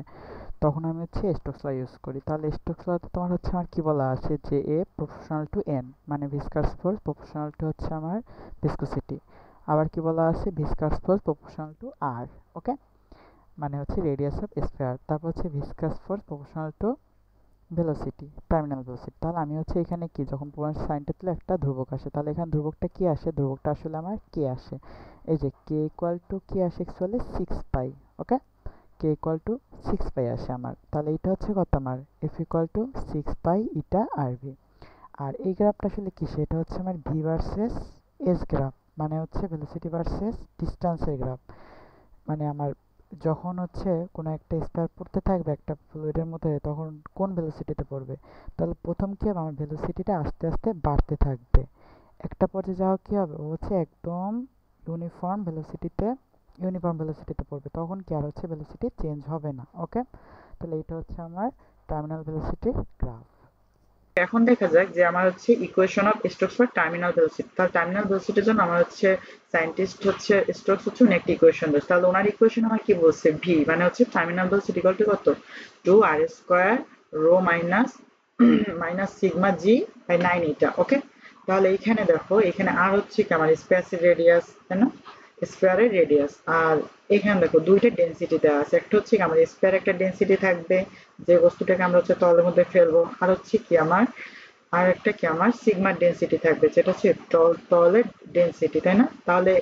তখন আমি হচ্ছে স্টোকস ল ইউজ করি। তাহলে স্টোকস লতে তোমার হচ্ছে আমার কি বলা আছে, যে এ প্রপোর্শনাল টু এন, মানে ভিসকাস ফোর্স প্রপোর্শনাল টু হচ্ছে আমার ভিসকোসিটি। আবার কি বলা আছে, ভিসকাস ফোর্স প্রপোর্শনাল টু আর। ওকে, মানে হচ্ছে রেডিয়াস অফ স্ফিয়ার। তারপর হচ্ছে viscous force proportional to velocity, terminal velocity. তাহলে আমি হচ্ছে এখানে কি, যখন পয়েন্ট সাইনটা তুলে একটা ধ্রুবক আসে, তাহলে এখানে ধ্রুবকটা কি আসে, ধ্রুবকটা আসলে আমার কে আসে, এই যে কে ইকুয়াল টু কি আসে actually 6 pi. Okay, K equal to 6 pi আসে আমার। তাহলে এটা হচ্ছে কত, আমার F equal to 6 pi eta R V. আর এই গ্রাফটা আসলে কি, সেটা হচ্ছে আমার ভি ভার্সেস এস গ্রাফ, মানে হচ্ছে ভেলোসিটি ভার্সেস ডিস্টেন্সের গ্রাফ। মানে আমার যখন হচ্ছে কোনো একটা স্টার পড়তে থাকবে একটা ফ্লুইডের মধ্যে, তখন কোন ভেলোসিটিতে পড়বে, তাহলে প্রথম কি হবে, আমার ভেলোসিটিটা আস্তে আস্তে বাড়তে থাকবে। একটা পর্যায়ে যাওয়া কি হবে, ও হচ্ছে একদম ইউনিফর্ম ভেলোসিটিতে পড়বে, তখন কি আর হচ্ছে ভেলোসিটি চেঞ্জ হবে না। ওকে, তাহলে এটা হচ্ছে আমার টার্মিনাল ভেলোসিটির গ্রাফ। এখন দেখা যাক যে আমার হচ্ছে equation of Stokes for terminal velocity. তাহলে টার্মিনাল ভেলোসিটির জন্য আমার হচ্ছে সায়েন্টিস্ট হচ্ছে স্টোকস হচ্ছে উনি একটা ইকুয়েশন দিয়েছে। তাহলে ওনার ইকুয়েশন আমার কি বলছে, ভি মানে হচ্ছে টার্মিনাল ভেলোসিটি ইকুয়াল টু কত, 2r² rho minus minus sigma G by 9 eta. Okay, তাহলে এইখানে দেখো, এখানে আর হচ্ছে কি আমার স্পেসের রেডিয়াস, তাই না, স্পেয়ারের রেডিয়াস। আর এখানে দেখো দুইটা ডেন্সিটি দেওয়া আছে, একটা হচ্ছে কি আমার স্পেয়ার একটা ডেন্সিটি থাকবে, যে বস্তুটাকে আমরা হচ্ছে তলের মধ্যে ফেলবো, আর হচ্ছে কি আমার আর একটা কি আমার সিগমার ডেন্সিটি থাকবে, যেটা হচ্ছে তলের ডেন্সিটি, তাই না? তাহলে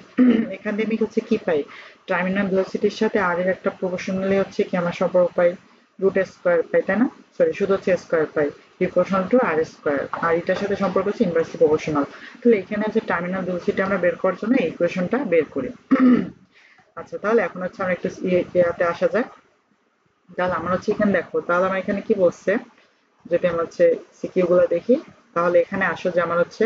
এখান থেকে আমি হচ্ছে কি পাই, টার্মিনাল ভেলোসিটির সাথে আর এর একটা প্রপোর্শনালি হচ্ছে কি আমার সম্পর্ক পাই, রুট স্কোয়ার পাই, তাই না? সরি, শুধু হচ্ছে square pi, proportional to R square, আর এটার সাথে সম্পর্ক হচ্ছে ইনভার্সলি প্রপোর্শনাল। তাহলে এখানে হচ্ছে টার্মিনাল ভেলোসিটি আমরা বের করার জন্য এই ইকুয়েশনটা বের করি। আচ্ছা তাহলে এখন হচ্ছে আমরা একটু ইয়াতে আসা যাক। তাহলে আমরা হচ্ছে এখানে দেখো, তাহলে আমার এখানে কি বলছে, যদি আমরা হচ্ছে সিকিউ গুলো দেখি, তাহলে এখানে আসো যে আমার হচ্ছে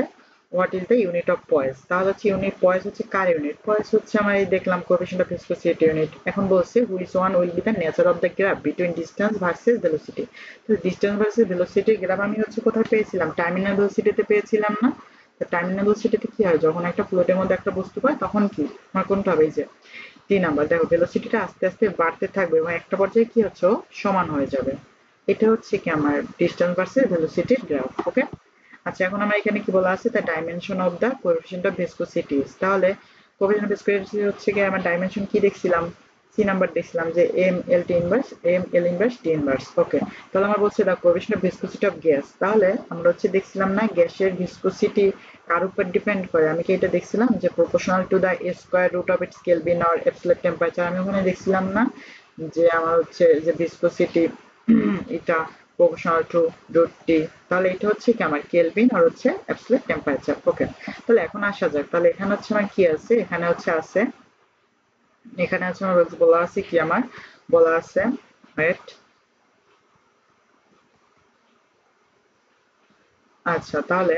what is the unit of poise. তাহলে হচ্ছে ইউনিট পয়েস হচ্ছে কার ইউনিট? পয়েস হচ্ছে আমার এই দেখলাম কোএফিসিয়েন্ট অফ ভিসকোসিটি ইউনিট। এখন বলছে which one will be the nature of the graph between distance versus velocity. তো ডিসটেন্স ভার্সেস ভেলোসিটির গ্রাফ আমি হচ্ছে কোথায় পেয়েছিলাম? টার্মিনাল ভেলোসিটিতে পেয়েছিলাম না? তো টার্মিনাল ভেলোসিটিতে কি হয়, যখন একটা ফ্লুইডের মধ্যে একটা বস্তু পায় তখন কি আমার কোনটা হবে? এই যে 3 নাম্বার, দেখো ভেলোসিটিটা আস্তে আস্তে বাড়তে থাকবে এবং একটা পর্যায়ে কি হচ্ছে ও সমান হয়ে যাবে। এটা হচ্ছে কি আমার ডিসটেন্স ভার্সেস ভেলোসিটির গ্রাফ। ওকে, আচ্ছা এখন আমরা এখানে কি বলা আছে, the dimension of the coefficient of viscosity. তাহলে কোএফিসিয়েন্ট অফ ভিসকোসিটি হচ্ছে কি আমার ডাইমেনশন কি দেখছিলাম? সি নাম্বার দেখছিলাম যে M L T inverse, M L inverse T inverse. Okay, তাহলে আমরা বলছি the coefficient of viscosity of gas. তাহলে আমরা হচ্ছে দেখছিলাম না গ্যাসের ভিসকোসিটি কার উপর ডিপেন্ড করে? আমি কি এটা দেখছিলাম যে proportional to the square root of its kelvin or absolute temperature. আমি ওখানে দেখছিলাম না যে আমার হচ্ছে যে ভিসকোসিটি এটা প্রপোর্শনাল টু রুট টি। তাহলে এটা হচ্ছে কি আমার কেলভিন আর হচ্ছে অ্যাবসলিউট টেম্পারেচার। ওকে, তাহলে এখন আসা যাক, তাহলে এখানে হচ্ছে আমার কি আছে, এখানে হচ্ছে আছে, এখানে হচ্ছে আমার বলা আছে কি আমার বলা আছে, ওয়েট, আচ্ছা তাহলে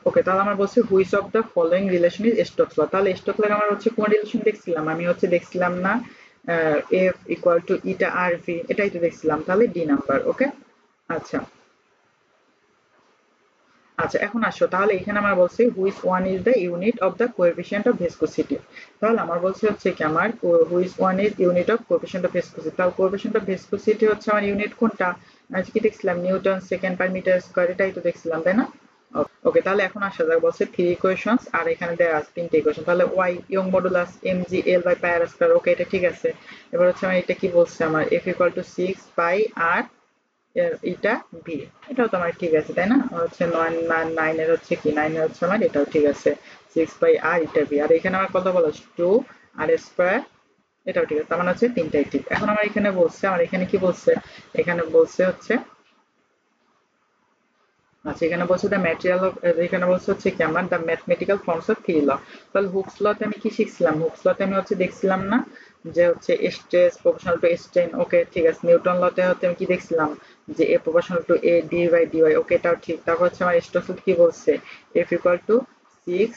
ওকে, তাহলে আমরা বলছি which of the following relation is Stokes law. তাহলে স্টোকস ল আমরা হচ্ছে কোন রিলেশন দেখছিলাম? আমি হচ্ছে দেখছিলাম না F equal to eta R V, এটাই তো দেখছিলাম। তাহলে ডি নাম্বার। ওকে, আচ্ছা আচ্ছা এখন আসো, তাহলে এখানে আমার বলছে which one is the unit of the coefficient of viscosity. তাহলে আমার বলছে হচ্ছে কি আমার which one is unit of coefficient of viscosity. তাহলে কোএফিসিয়েন্ট অফ ভিসকোসিটি হচ্ছে আমার ইউনিট কোনটা? আজকে কি দেখছিলাম? Newton second per metre square, এটাই তো দেখছিলাম তাই না? ওকে, তাহলে এখন আসা যাক, বলছে থ্রি ইকুয়েশনস আর এখানে দেওয়া আছে তিনটে ইকুয়েশন। তাহলে Y Young modulus M G L by pi R square. Okay, এটা ঠিক আছে। এবার হচ্ছে আমার এটা কি বলছে, আমার এফ ইকুয়াল টু 6 পাই আর এটা ভি, এটাও তো আমার ঠিক আছে তাই না? আর হচ্ছে 9 এর হচ্ছে কি 9 এর হচ্ছে আমার এটাও ঠিক আছে, 6 পাই আর এটা ভি। আর এখানে আমার কত বলা, 2 আর স্কয়ার, এটাও ঠিক আছে। তার মানে হচ্ছে তিনটাই ঠিক। এখন আমার এখানে বলছে, আমার এখানে কি বলছে, এখানে বলছে হচ্ছে, আচ্ছা এখানে বলছে দ্য ম্যাটেরিয়াল অফ, এখানে বলছে হচ্ছে কি আমার the mathematical forms of three law. তাহলে হুকস লতে আমি কি শিখছিলাম? হুকস লতে আমি হচ্ছে দেখছিলাম না যে হচ্ছে stress proportional to strain. Okay ঠিক আছে। নিউটন লতে হচ্ছে আমি কি দেখছিলাম যে A proportional to A D by D Y. Okay, এটাও ঠিক। তারপর হচ্ছে আমার স্টোকস কি বলছে, F equal to 6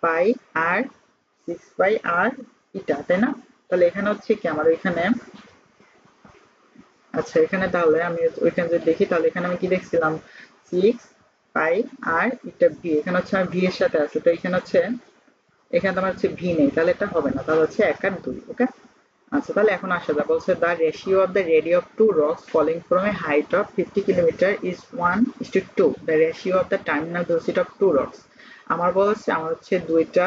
pi R 6 pi R eta, তাই না? তাহলে এখানে হচ্ছে কি আমার ওইখানে, আচ্ছা এখানে তাহলে আমি ওইখানে যদি দেখি, তাহলে এখানে আমি কি দেখছিলাম, 6 পাই আর এটা ভি, এখানে হচ্ছে আমার ভি এর সাথে আছে, তো এখানে হচ্ছে, এখানে তো আমার হচ্ছে ভি নেই, তাহলে এটা হবে না, তাহলে হচ্ছে 1 আর 2। ওকে, আচ্ছা তাহলে এখন আসা যাক, বলছে the ratio of the radii of two rocks falling from a height of 50 kilometre is 1:2 the ratio of the terminal velocity of two rocks. আমার বলছে আমার হচ্ছে দুইটা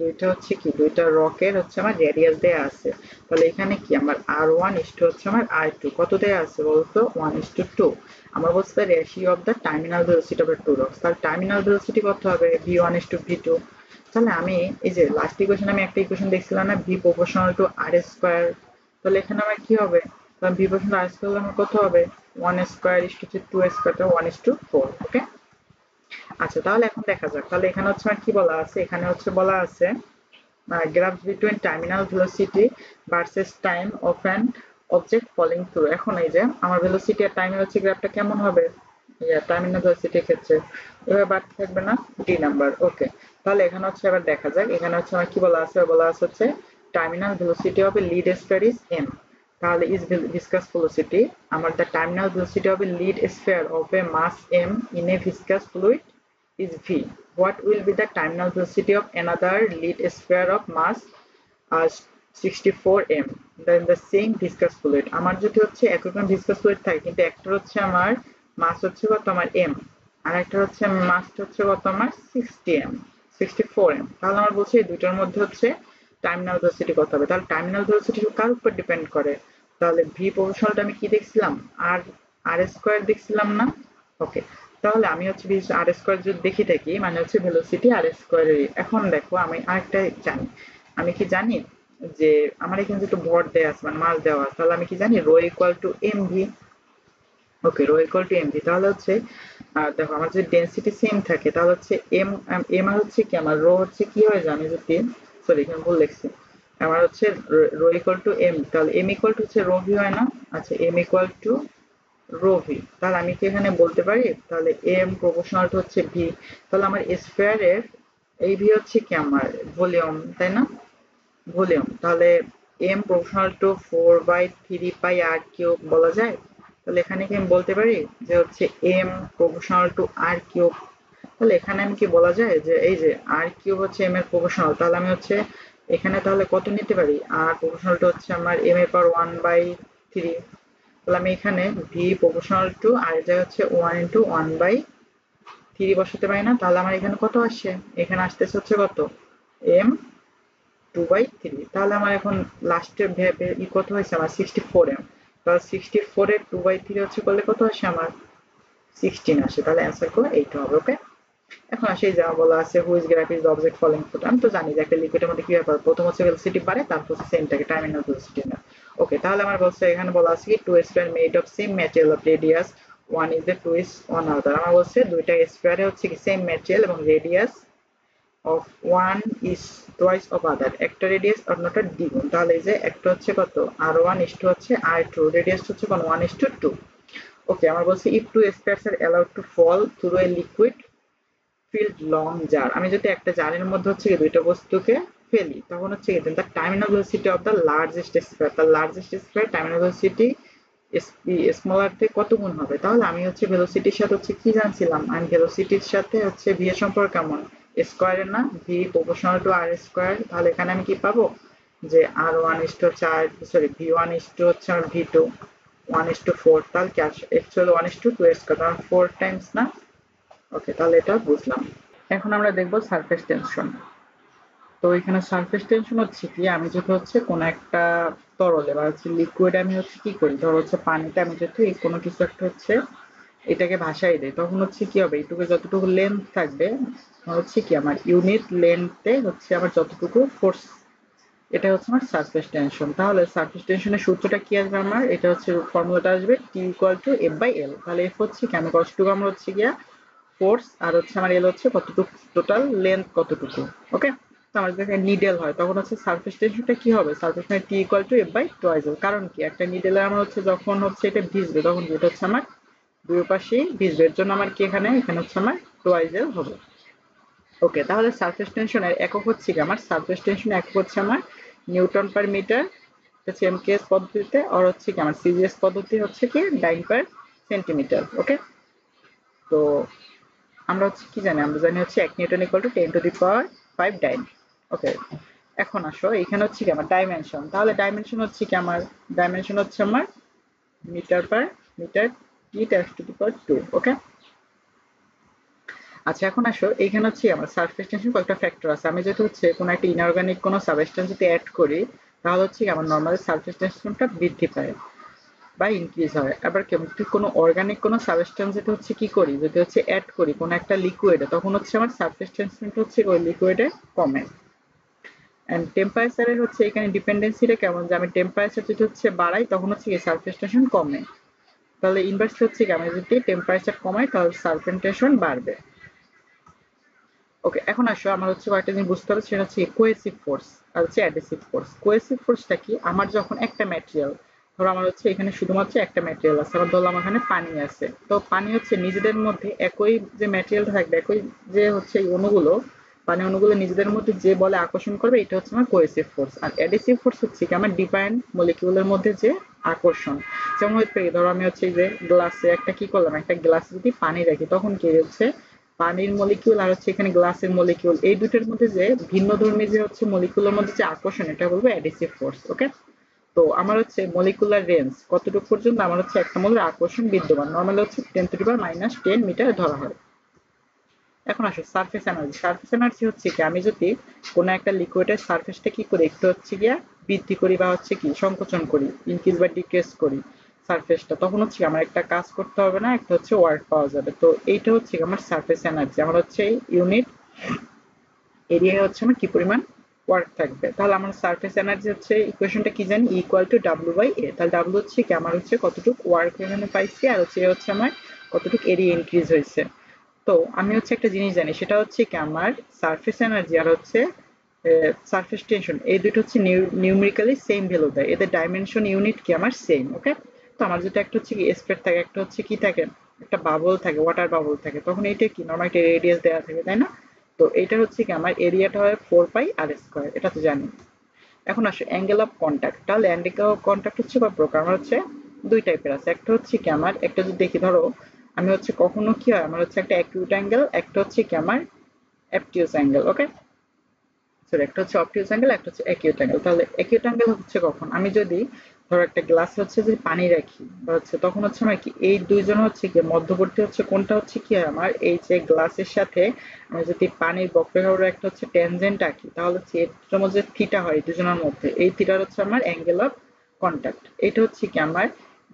দুইটা হচ্ছে কি দুইটা রকের হচ্ছে আমার রেডিয়াস দেয়া আছে। তাহলে এখানে কি আমার R1 হচ্ছে আমার R2 কত দেয়া আছে বলতো, 1:2। আমার বলছে the ratio of the terminal velocity of two rocks, তাহলে টার্মিনাল ভেলোসিটি কত হবে, V1:V2। তাহলে আমি এই যে লাস্ট ইকুয়েশন, আমি একটা ইকুয়েশন দেখছিলাম না, V proportional to R square. তাহলে এখানে আমার কি হবে, ভি প্রপোর্শনাল আর স্কয়ার আমার কত হবে, 1 স্কয়ার 2 স্কয়ার 1:4। ওকে, আচ্ছা তাহলে এখন দেখা যাক, তাহলে এখানে হচ্ছে আমার কি বলা আছে, এখানে হচ্ছে বলা আছে graph between terminal velocity versus time of an object falling through. এখন এই যে আমার ভেলোসিটি আর টাইমের হচ্ছে গ্রাফটা কেমন হবে, টার্মিনাল ভেলোসিটির ক্ষেত্রে এভাবে বাড়তে থাকবে না, ডি নাম্বার। ওকে, তাহলে এখানে হচ্ছে আবার দেখা যাক, এখানে হচ্ছে আমার কি বলা আছে, বলা আছে হচ্ছে terminal velocity of a lead sphere is M. তাহলে ইজ ভিসকাস ভেলোসিটি, আমার the terminal velocity of a lead sphere of a mass M in a viscous fluid is V. What will be the terminal velocity of another lead sphere of mass uh, 64 m then the same viscous fluid? আমার যদি হচ্ছে একরকম viscous fluid থাকে কিন্তু একটা হচ্ছে আমার মাস হচ্ছে কত আমার m, আর একটা হচ্ছে মাস হচ্ছে কত আমার 60 m 64 m, তাহলে আমার বলছে এই দুইটার মধ্যে হচ্ছে টার্মিনাল ভেলোসিটি কত হবে। তাহলে টার্মিনাল ভেলোসিটি কার উপর ডিপেন্ড করে, তাহলে ভি প্রপোর্শনালটা আমি কি দেখছিলাম, আর আর স্কয়ার দেখছিলাম না। ওকে, তাহলে আমি হচ্ছে আর স্কয়ার যদি দেখি থাকি মানে হচ্ছে ভেলোসিটি আর স্কয়ারের। এখন দেখো আমি আরেকটা জানি, আমি কি জানি যে আমার এখানে যেটা ভর দেওয়া আছে মানে মাস দেওয়া আছে, তাহলে আমি কি জানি rho equal to M V. Okay, rho equal to M V, তাহলে হচ্ছে আর দেখো আমার যদি ডেনসিটি সেম থাকে তাহলে হচ্ছে এম এম আর হচ্ছে কি আমার রো হচ্ছে কি হয়ে যায়, আমি যদি সরি এখানে ভুল লিখছি, আমার হচ্ছে রো ইকুয়াল টু এম, তাহলে এম ইকুয়াল টু হচ্ছে রো ভি হয় না? আচ্ছা M equal to rho V, তাহলে আমি কি এখানে বলতে পারি তাহলে এম প্রপোর্শনাল টু হচ্ছে ভি, তাহলে আমার স্কোয়ারের এই ভি হচ্ছে কি আমার ভলিউম, তাই না? ভলিউম, তাহলে M proportional to 4/3 pi R cube বলা যায়। তাহলে এখানে কি আমি বলতে পারি যে হচ্ছে M proportional to R cube, তাহলে এখানে আমি কি বলা যায় যে এই যে আর কিউব হচ্ছে এম এর প্রপোর্শনাল, তাহলে আমি হচ্ছে এখানে তাহলে কত নিতে পারি, আর প্রপোর্শনাল টু হচ্ছে আমার এম এর পাওয়ার 1/3, তাহলে আমি এখানে ভি প্রপোর্শনাল টু আর এর জায়গায় হচ্ছে 1 × 1/3 বসাতে পারি না? তাহলে আমার এখানে কত আসছে, এখানে আসতেছে হচ্ছে কত এম 2/3, তাহলে আমার এখন লাস্টের ই কত হয়েছে আমার 64 এম, তাহলে 64 এর 2/3 হচ্ছে করলে কত আসে আমার 16 আসে, তাহলে অ্যান্সার করলে এইটা হবে। ওকে, এখন আসি যা বলা আছে which graph is the object following food, আমি তো জানি যে একটা লিকুইডের মধ্যে কি ব্যাপার, প্রথম হচ্ছে ভেলোসিটি বাড়ে তারপর হচ্ছে সেম থাকে টার্মিনাল ভেলোসিটি না। ওকে, তাহলে আমার বলছে এখানে বলা আছে কি two square made of same material of radius one is the two is one other, আমার বলছে দুইটা স্কয়ারে হচ্ছে কি সেম ম্যাটেরিয়াল এবং radius of one is twice of other, একটা রেডিয়াস অন্যটা দ্বিগুণ, তাহলে এই যে একটা হচ্ছে কত r1 is to হচ্ছে r2, রেডিয়াস হচ্ছে কোন 1:2। ওকে, আমার বলছে if two spheres are allowed to fall through a liquid filled long jar, আমি যদি একটা জারের মধ্যে হচ্ছে দুইটা বস্তুকে ফেলি তখন হচ্ছে কি the terminal velocity of the largest sphere, the largest sphere terminal velocity smaller থেকে কত গুণ হবে, তাহলে আমি হচ্ছে ভেলোসিটির সাথে হচ্ছে কি জানছিলাম, আমি ভেলোসিটির সাথে হচ্ছে ভি এর সম্পর্ক কেমন স্কয়ারের না, V proportional to R square, তাহলে এখানে আমি কি পাবো যে আর ওয়ান ইস টু হচ্ছে R sorry V one is to হচ্ছে আমার ভি টু 1:4, তাহলে কি অ্যাকচুয়ালি 1:2 স্কয়ার কারণ 4 টাইমস না। ওকে, তাহলে এটা বুঝলাম। এখন আমরা দেখবো সারফেস টেনশন। তো এখানে সারফেস টেনশন হচ্ছে কি, আমি যদি হচ্ছে কোনো একটা তরলে বা হচ্ছে লিকুইড আমি হচ্ছে কি করি, ধরো হচ্ছে পানিতে আমি যদি কোনো কিছু একটা হচ্ছে এটাকে ভাসাই দেই তখন হচ্ছে কি হবে, এইটুকু যতটুকু লেন্থ থাকবে হচ্ছে কি আমার ইউনিট লেন্থে হচ্ছে আমার যতটুকু ফোর্স, এটা হচ্ছে আমার সারফেস টেনশন। তাহলে সারফেস টেনশনের সূত্রটা কি আসবে আমার, এটা হচ্ছে ফর্মুলাটা আসবে T equal to F by L, তাহলে এফ হচ্ছে কি আমি কতটুকু আমরা হচ্ছে গিয়া ফোর্স আর হচ্ছে আমার এল হচ্ছে কতটুকু টোটাল লেন্থ কতটুকু। ওকে, তো আমার যদি নিডেল হয় তখন হচ্ছে সারফেস টেনশনটা কি হবে, সারফেস মানে T equal to F by twice L, কারণ কি একটা নিডেলে আমার হচ্ছে যখন হচ্ছে এটা ভিজবে তখন যেটা হচ্ছে আমার দুই পাশেই ভিজবে, এর জন্য আমার কি এখানে এখানে হচ্ছে আমার টুয়াইস এল হবে। ওকে, তাহলে সারফেস টেনশনের একক হচ্ছে কি আমার, সারফেস টেনশন একক হচ্ছে আমার নিউটন পার মিটার হচ্ছে এমকেএস পদ্ধতিতে, আর হচ্ছে কি আমার সিজিএস পদ্ধতি হচ্ছে কি ডাইন পার সেন্টিমিটার। ওকে, তো আমরা হচ্ছে কি জানি, আমরা জানি হচ্ছে 1 নিউটন ইকুয়াল টু 10⁵ ডাইন। ওকে, এখন আসো এখানে হচ্ছে কি আমার ডাইমেনশন, তাহলে ডাইমেনশন হচ্ছে কি আমার ডাইমেনশন হচ্ছে আমার metre per metre T times to the power 2। Okay, আচ্ছা এখন আসো এইখানে হচ্ছে আমার সারফেস টেনশন কয়েকটা ফ্যাক্টর আছে, আমি যদি হচ্ছে কোনো একটা ইনঅর্গানিক কোনো সাবস্টেন্স যদি অ্যাড করি তাহলে হচ্ছে কি আমার নর্মালি সারফেস টেনশনটা বৃদ্ধি পায় বা ইনক্রিজ হয়। আবার কেমন কোনো অর্গানিক কোনো সাবস্টেন্স যেটা হচ্ছে কি করি যদি হচ্ছে অ্যাড করি কোনো একটা লিকুইডে তখন হচ্ছে আমার সারফেস টেনশনটা হচ্ছে ওই লিকুইডে কমে। এন্ড টেম্পারেচারের হচ্ছে এখানে ডিপেন্ডেন্সিটা কেমন, যে আমি টেম্পারেচার যদি হচ্ছে বাড়াই তখন হচ্ছে কি সারফেস টেনশন কমে, তাহলে ইনভার্সলি হচ্ছে কি আমি যদি টেম্পারেচার কমাই তাহলে সারফেস টেনশন বাড়বে। ওকে, এখন আসো আমার হচ্ছে কয়েকটা জিনিস বুঝতে হবে, সেটা হচ্ছে কোহেসিভ ফোর্স আর হচ্ছে অ্যাডহেসিভ ফোর্স। কোহেসিভ ফোর্সটা কি, আমার যখন একটা ম্যাটেরিয়াল ধরো আমার হচ্ছে এখানে শুধুমাত্র একটা ম্যাটেরিয়াল আছে, আবার ধরো আমার এখানে পানি আছে, তো পানি হচ্ছে নিজেদের মধ্যে একই যে ম্যাটেরিয়ালটা থাকবে একই যে হচ্ছে এই অণুগুলো পানি অণুগুলো নিজেদের মধ্যে যে বলে আকর্ষণ করবে এটা হচ্ছে আমার কোহেসিভ ফোর্স। আর অ্যাডহেসিভ ফোর্স হচ্ছে কি আমার ডিফারেন্ট মলিকিউলের মধ্যে যে আকর্ষণ, যেমন হচ্ছে ধরো আমি হচ্ছে এই যে গ্লাসে একটা কি করলাম একটা গ্লাসে যদি পানি রাখি তখন কি হচ্ছে পানির মলিকিউল আর হচ্ছে এখানে গ্লাসের মলিকিউল এই দুটোর মধ্যে যে ভিন্নধর্মী যে হচ্ছে মলিকিউলের মধ্যে যে আকর্ষণ এটা বলবো অ্যাডহেসিভ ফোর্স। ওকে, তো আমার হচ্ছে মলিকুলার রেঞ্জ কতটুকু পর্যন্ত আমার হচ্ছে একটা মৌলের আকর্ষণ বিদ্যমান, নরমালি হচ্ছে 10⁻⁻10 মিটার ধরা হয়। এখন আসো সারফেস এনার্জি, সারফেস এনার্জি হচ্ছে কি আমি যদি কোনো একটা লিকুইডের সারফেসটা কি করি একটু হচ্ছে গিয়া বৃদ্ধি করি বা হচ্ছে কি সংকোচন করি ইনক্রিজ বা ডিক্রিজ করি সারফেসটা, তখন হচ্ছে আমার একটা কাজ করতে হবে না, একটা হচ্ছে ওয়ার্ক পাওয়া যাবে। তো এইটা হচ্ছে আমার সারফেস এনার্জি, আমার হচ্ছে ইউনিট এরিয়া হচ্ছে আমার কি পরিমাণ ওয়ার্ক থাকবে। তাহলে আমার সারফেস এনার্জি হচ্ছে ইকুয়েশনটা কি জানি ইকুয়াল টু ডাব্লিউ বাই এ, তাহলে ডাব্লিউ হচ্ছে কি আমার হচ্ছে কতটুকু ওয়ার্ক এখানে পাইছি আর হচ্ছে এ হচ্ছে আমার কতটুকু এরিয়া ইনক্রিজ হয়েছে। তো আমি হচ্ছে একটা জিনিস জানি, সেটা হচ্ছে কি আমার সারফেস এনার্জি আর হচ্ছে সারফেস টেনশন, এই দুটো হচ্ছে নিউমেরিক্যালি সেম ভ্যালু দেয়, এদের ডাইমেনশন ইউনিট কি আমার সেম। ওকে, তো আমার যেটা একটা হচ্ছে কি স্পেড থাকে, একটা হচ্ছে কি থাকে, একটা বাবল থাকে, ওয়াটার বাবল থাকে, তখন এইটা কি নর্মাল একটা রেডিয়াস দেওয়া থাকে, তাই না? তো এটা হচ্ছে কি আমার এরিয়াটা হয় 4 পাই আর স্কোয়ার, এটা তো জানি। এখন আসো অ্যাঙ্গেল অফ কন্টাক্ট। তাহলে অ্যাঙ্গেল অফ কন্টাক্ট হচ্ছে বা প্রকার আমার হচ্ছে দুই টাইপের আছে। একটা হচ্ছে কি আমার, একটা যদি দেখি ধরো আমি হচ্ছে কখনো কি হয় আমার হচ্ছে একটা অ্যাকিউট অ্যাঙ্গেল, একটা হচ্ছে কি আমার অবটিউস অ্যাঙ্গেল। ওকে, সরি, একটা হচ্ছে অবটিউস অ্যাঙ্গেল, একটা হচ্ছে অ্যাকিউট অ্যাঙ্গেল। তাহলে অ্যাকিউট অ্যাঙ্গেল হচ্ছে কখন আমি যদি ধরো একটা গ্লাসে হচ্ছে যদি পানি রাখি বা হচ্ছে তখন হচ্ছে আমার কি এই দুইজন হচ্ছে কি মধ্যবর্তী হচ্ছে কোনটা হচ্ছে কি হয় আমার এই যে গ্লাসের সাথে আমি যদি পানির বক্ররেখার একটা হচ্ছে ট্যানজেন্ট আঁকি, তাহলে হচ্ছে এর মধ্যে থিটা হয় দুজনের মধ্যে, এই থিটার হচ্ছে আমার অ্যাঙ্গেল অফ কন্টাক্ট। এটা হচ্ছে কি আমার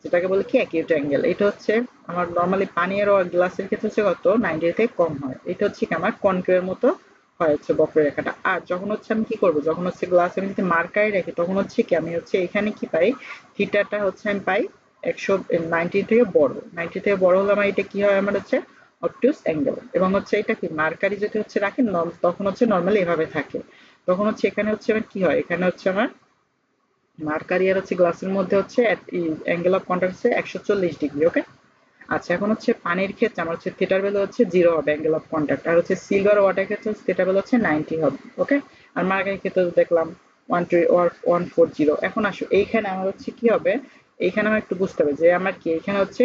যেটাকে বলে কি অ্যাকিউট অ্যাঙ্গেল। এটা হচ্ছে আমার নর্মালি পানি আর গ্লাসের ক্ষেত্রে হচ্ছে কত 90 থেকে কম হয়। এটা হচ্ছে কি আমার কনকেভের মতো হয় হচ্ছে বক্ররেখাটা। আর যখন হচ্ছে আমি কি করব, যখন হচ্ছে গ্লাস আমি যদি মার্কারে রাখি তখন হচ্ছে কি আমি হচ্ছে এখানে কি পাই, থিটাটা হচ্ছে আমি পাই 190 থেকে বড়, 90 থেকে বড় হলে আমার এটা কি হয় আমার হচ্ছে অবটিউস অ্যাঙ্গেল। এবং হচ্ছে এটা কি মার্কারি যদি হচ্ছে রাখেন তখন হচ্ছে নর্মালি এভাবে থাকে, তখন হচ্ছে এখানে হচ্ছে আমার কি হয়, এখানে হচ্ছে আমার মার্কারি আর হচ্ছে গ্লাসের মধ্যে হচ্ছে অ্যাঙ্গেল অফ কন্টাক্ট হচ্ছে 140 ডিগ্রি। ওকে, আচ্ছা এখন হচ্ছে পানির ক্ষেত্রে আমার হচ্ছে থিটার ভ্যালু হচ্ছে 0 হবে অ্যাঙ্গেল অফ কন্টাক্ট, আর হচ্ছে সিলভার ওয়াটার ক্ষেত্রে হচ্ছে থিটার ভ্যালু হচ্ছে 90 হবে। ওকে, আর মার্কারির ক্ষেত্রে দেখলাম 140। এখন আসো এইখানে আমার হচ্ছে কি হবে, এইখানে আমার একটু বুঝতে হবে যে আমার কি এখানে হচ্ছে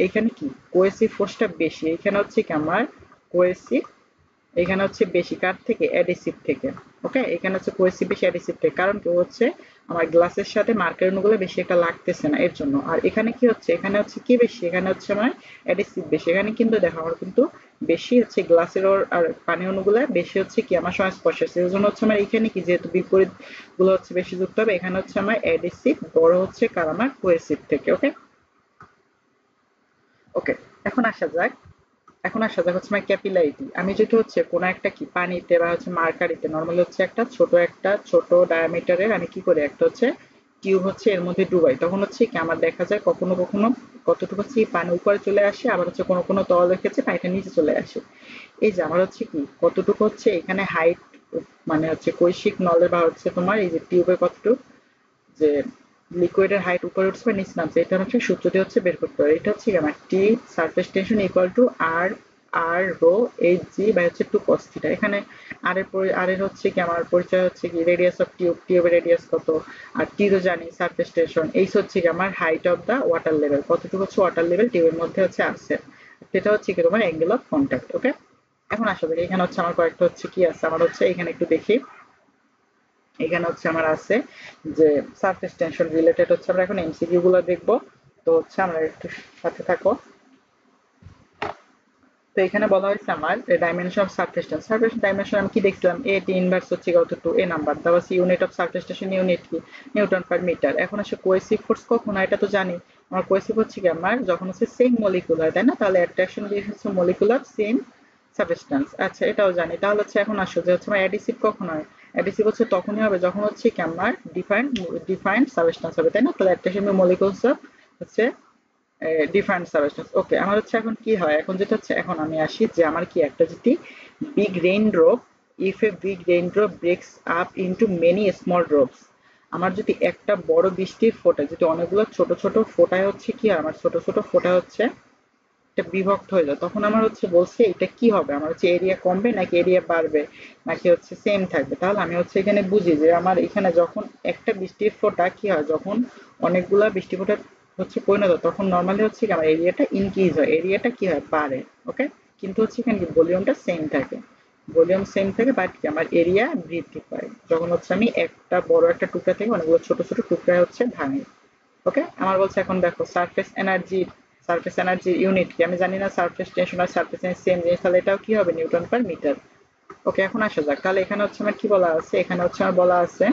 এইখানে কি কোয়েসিভ ফোর্সটা বেশি, এইখানে হচ্ছে কি আমার কোয়েসিভ এখানে হচ্ছে বেশি কার থেকে, অ্যাডিসিভ থেকে। ওকে, এখানে হচ্ছে কোয়েসিভ বেশি অ্যাডিসিভ থেকে, কারণ কি হচ্ছে আমার গ্লাসের সাথে মার্কার অণুগুলো বেশি একটা লাগতেছে না এর জন্য। আর এখানে কি হচ্ছে, এখানে হচ্ছে কি বেশি, এখানে হচ্ছে আমার অ্যাডিসিভ বেশি, এখানে কিন্তু দেখো আমার কিন্তু বেশি হচ্ছে গ্লাসের আর পানি অণুগুলো বেশি হচ্ছে কি আমার সংস্পর্শে, সেই জন্য হচ্ছে আমার এখানে কি যেহেতু বিপরীত গুলো হচ্ছে বেশি যুক্ত হবে, এখানে হচ্ছে আমার অ্যাডিসিভ বড় হচ্ছে কার আমার কোয়েসিভ থেকে। ওকে, ওকে, এখন আসা যাক, এখন আসা যাক হচ্ছে আমার ক্যাপিলারিটি। আমি যদি হচ্ছে কোনো একটা কি পানিতে বা হচ্ছে মার্কারিতে নর্মালি হচ্ছে একটা ছোট ডায়ামিটারের আমি কি করি একটা হচ্ছে টিউব হচ্ছে এর মধ্যে ডুবাই, তখন হচ্ছে কি আমার দেখা যায় কখনো কখনো কতটুকু হচ্ছে পানি উপরে চলে আসে, আবার হচ্ছে কোনো কোনো তরলের ক্ষেত্রে পানিটা নিচে চলে আসে। এই যে আমার হচ্ছে কি কতটুকু হচ্ছে এখানে হাইট, মানে হচ্ছে কৈশিক নলের বা হচ্ছে তোমার এই যে টিউবের কতটুকু যে লিকুইডের হাইট উপরে উঠছে বা নিচে নামছে, এটা হচ্ছে সূত্র দিয়ে হচ্ছে বের করতে হবে। এটা হচ্ছে কি আমার T surface tension equal to R R rho H G by হচ্ছে 2 cos থিটা। এখানে আর এর হচ্ছে কি আমার পরিচয় হচ্ছে কি রেডিয়াস অফ টিউবের রেডিয়াস কত, আর টি তো জানি সারফেস টেনশন, এইচ হচ্ছে কি আমার height of the water level, কতটুকু হচ্ছে ওয়াটার লেভেল টিউবের মধ্যে হচ্ছে আছে, সেটা হচ্ছে কি তোমার অ্যাঙ্গেল অফ কন্টাক্ট। ওকে, এখন আসলে এখানে হচ্ছে আমার কয়েকটা হচ্ছে কি আছে, আমার হচ্ছে এখানে একটু দেখি, এখানে হচ্ছে আমার আছে যে সারফেস টেনশন রিলেটেড হচ্ছে আমরা এখন এমসিকিউ গুলো দেখবো। তো হচ্ছে আমরা একটু সাথে থাকো। তো এখানে বলা হয়েছে আমার dimension of surface tension, surface dimension আমি কি দেখছিলাম, এ টি ইনভার্স হচ্ছে কত টু এ নাম্বার দেওয়া আছে, unit of surface tension unit কি নিউটন পার মিটার। এখন আসলে কোয়েসিভ ফোর্স কখন হয় এটা তো জানি, আমার কোয়েসিভ হচ্ছে কি আমার যখন হচ্ছে সেম মলিকুল হয়, তাই না? তাহলে অ্যাট্রাকশন দিয়ে হচ্ছে মলিকুল অফ সেম সাবস্টেন্স। আচ্ছা এটাও জানি। তাহলে হচ্ছে এখন আসো যে হচ্ছে আমার অ্যাডিসিভ কখন হয়, অ্যাডিসিভ হচ্ছে তখনই হবে যখন হচ্ছে কি আমার ডিফাইন্ড সাবস্টেন্স হবে, তাই না? তাহলে অ্যাট্রাকশন মলিকুলস অফ হচ্ছে ডিফারেন্ট সাবস্টেন্স। ওকে, আমার হচ্ছে এখন কি হয়, এখন যেটা হচ্ছে এখন আমি আসি যে আমার কি একটা যদি big rain drop, if a big rain drop breaks up into many small drops, আমার যদি একটা বড় বৃষ্টির ফোঁটা যদি অনেকগুলো ছোট ছোট ফোঁটায় হচ্ছে কি হয় আমার ছোট ছোট ফোঁটা হচ্ছে এটা বিভক্ত হয়ে যায়, তখন আমার হচ্ছে বলছে এটা কি হবে, আমার হচ্ছে এরিয়া কমবে নাকি এরিয়া বাড়বে নাকি হচ্ছে সেম থাকবে। তাহলে আমি হচ্ছে এখানে বুঝি যে আমার এখানে যখন একটা বৃষ্টির ফোঁটা কি হয়, যখন অনেকগুলা বৃষ্টি ফোঁটা হচ্ছে পরিণত তখন নর্মালি হচ্ছে কি আমার এরিয়াটা ইনক্রিজ হয়, এরিয়াটা কি হয় বাড়ে। ওকে, কিন্তু হচ্ছে এখানে কি ভলিউমটা সেম থাকে, ভলিউম সেম থাকে বাট কি আমার এরিয়া বৃদ্ধি পায় যখন হচ্ছে আমি একটা বড় একটা টুকরা থেকে অনেকগুলো ছোট ছোট টুকরা হচ্ছে ভাঙি। ওকে, আমার বলছে এখন দেখো সারফেস এনার্জির ইউনিট কি আমি জানি না, সারফেস টেনশন আর সারফেস এনার্জি সেম জিনিস, তাহলে এটাও কি হবে নিউটন পার মিটার। ওকে, এখন আসা যাক, তাহলে এখানে হচ্ছে আমার কি বলা আছে, এখানে হচ্ছে আমার বলা আছে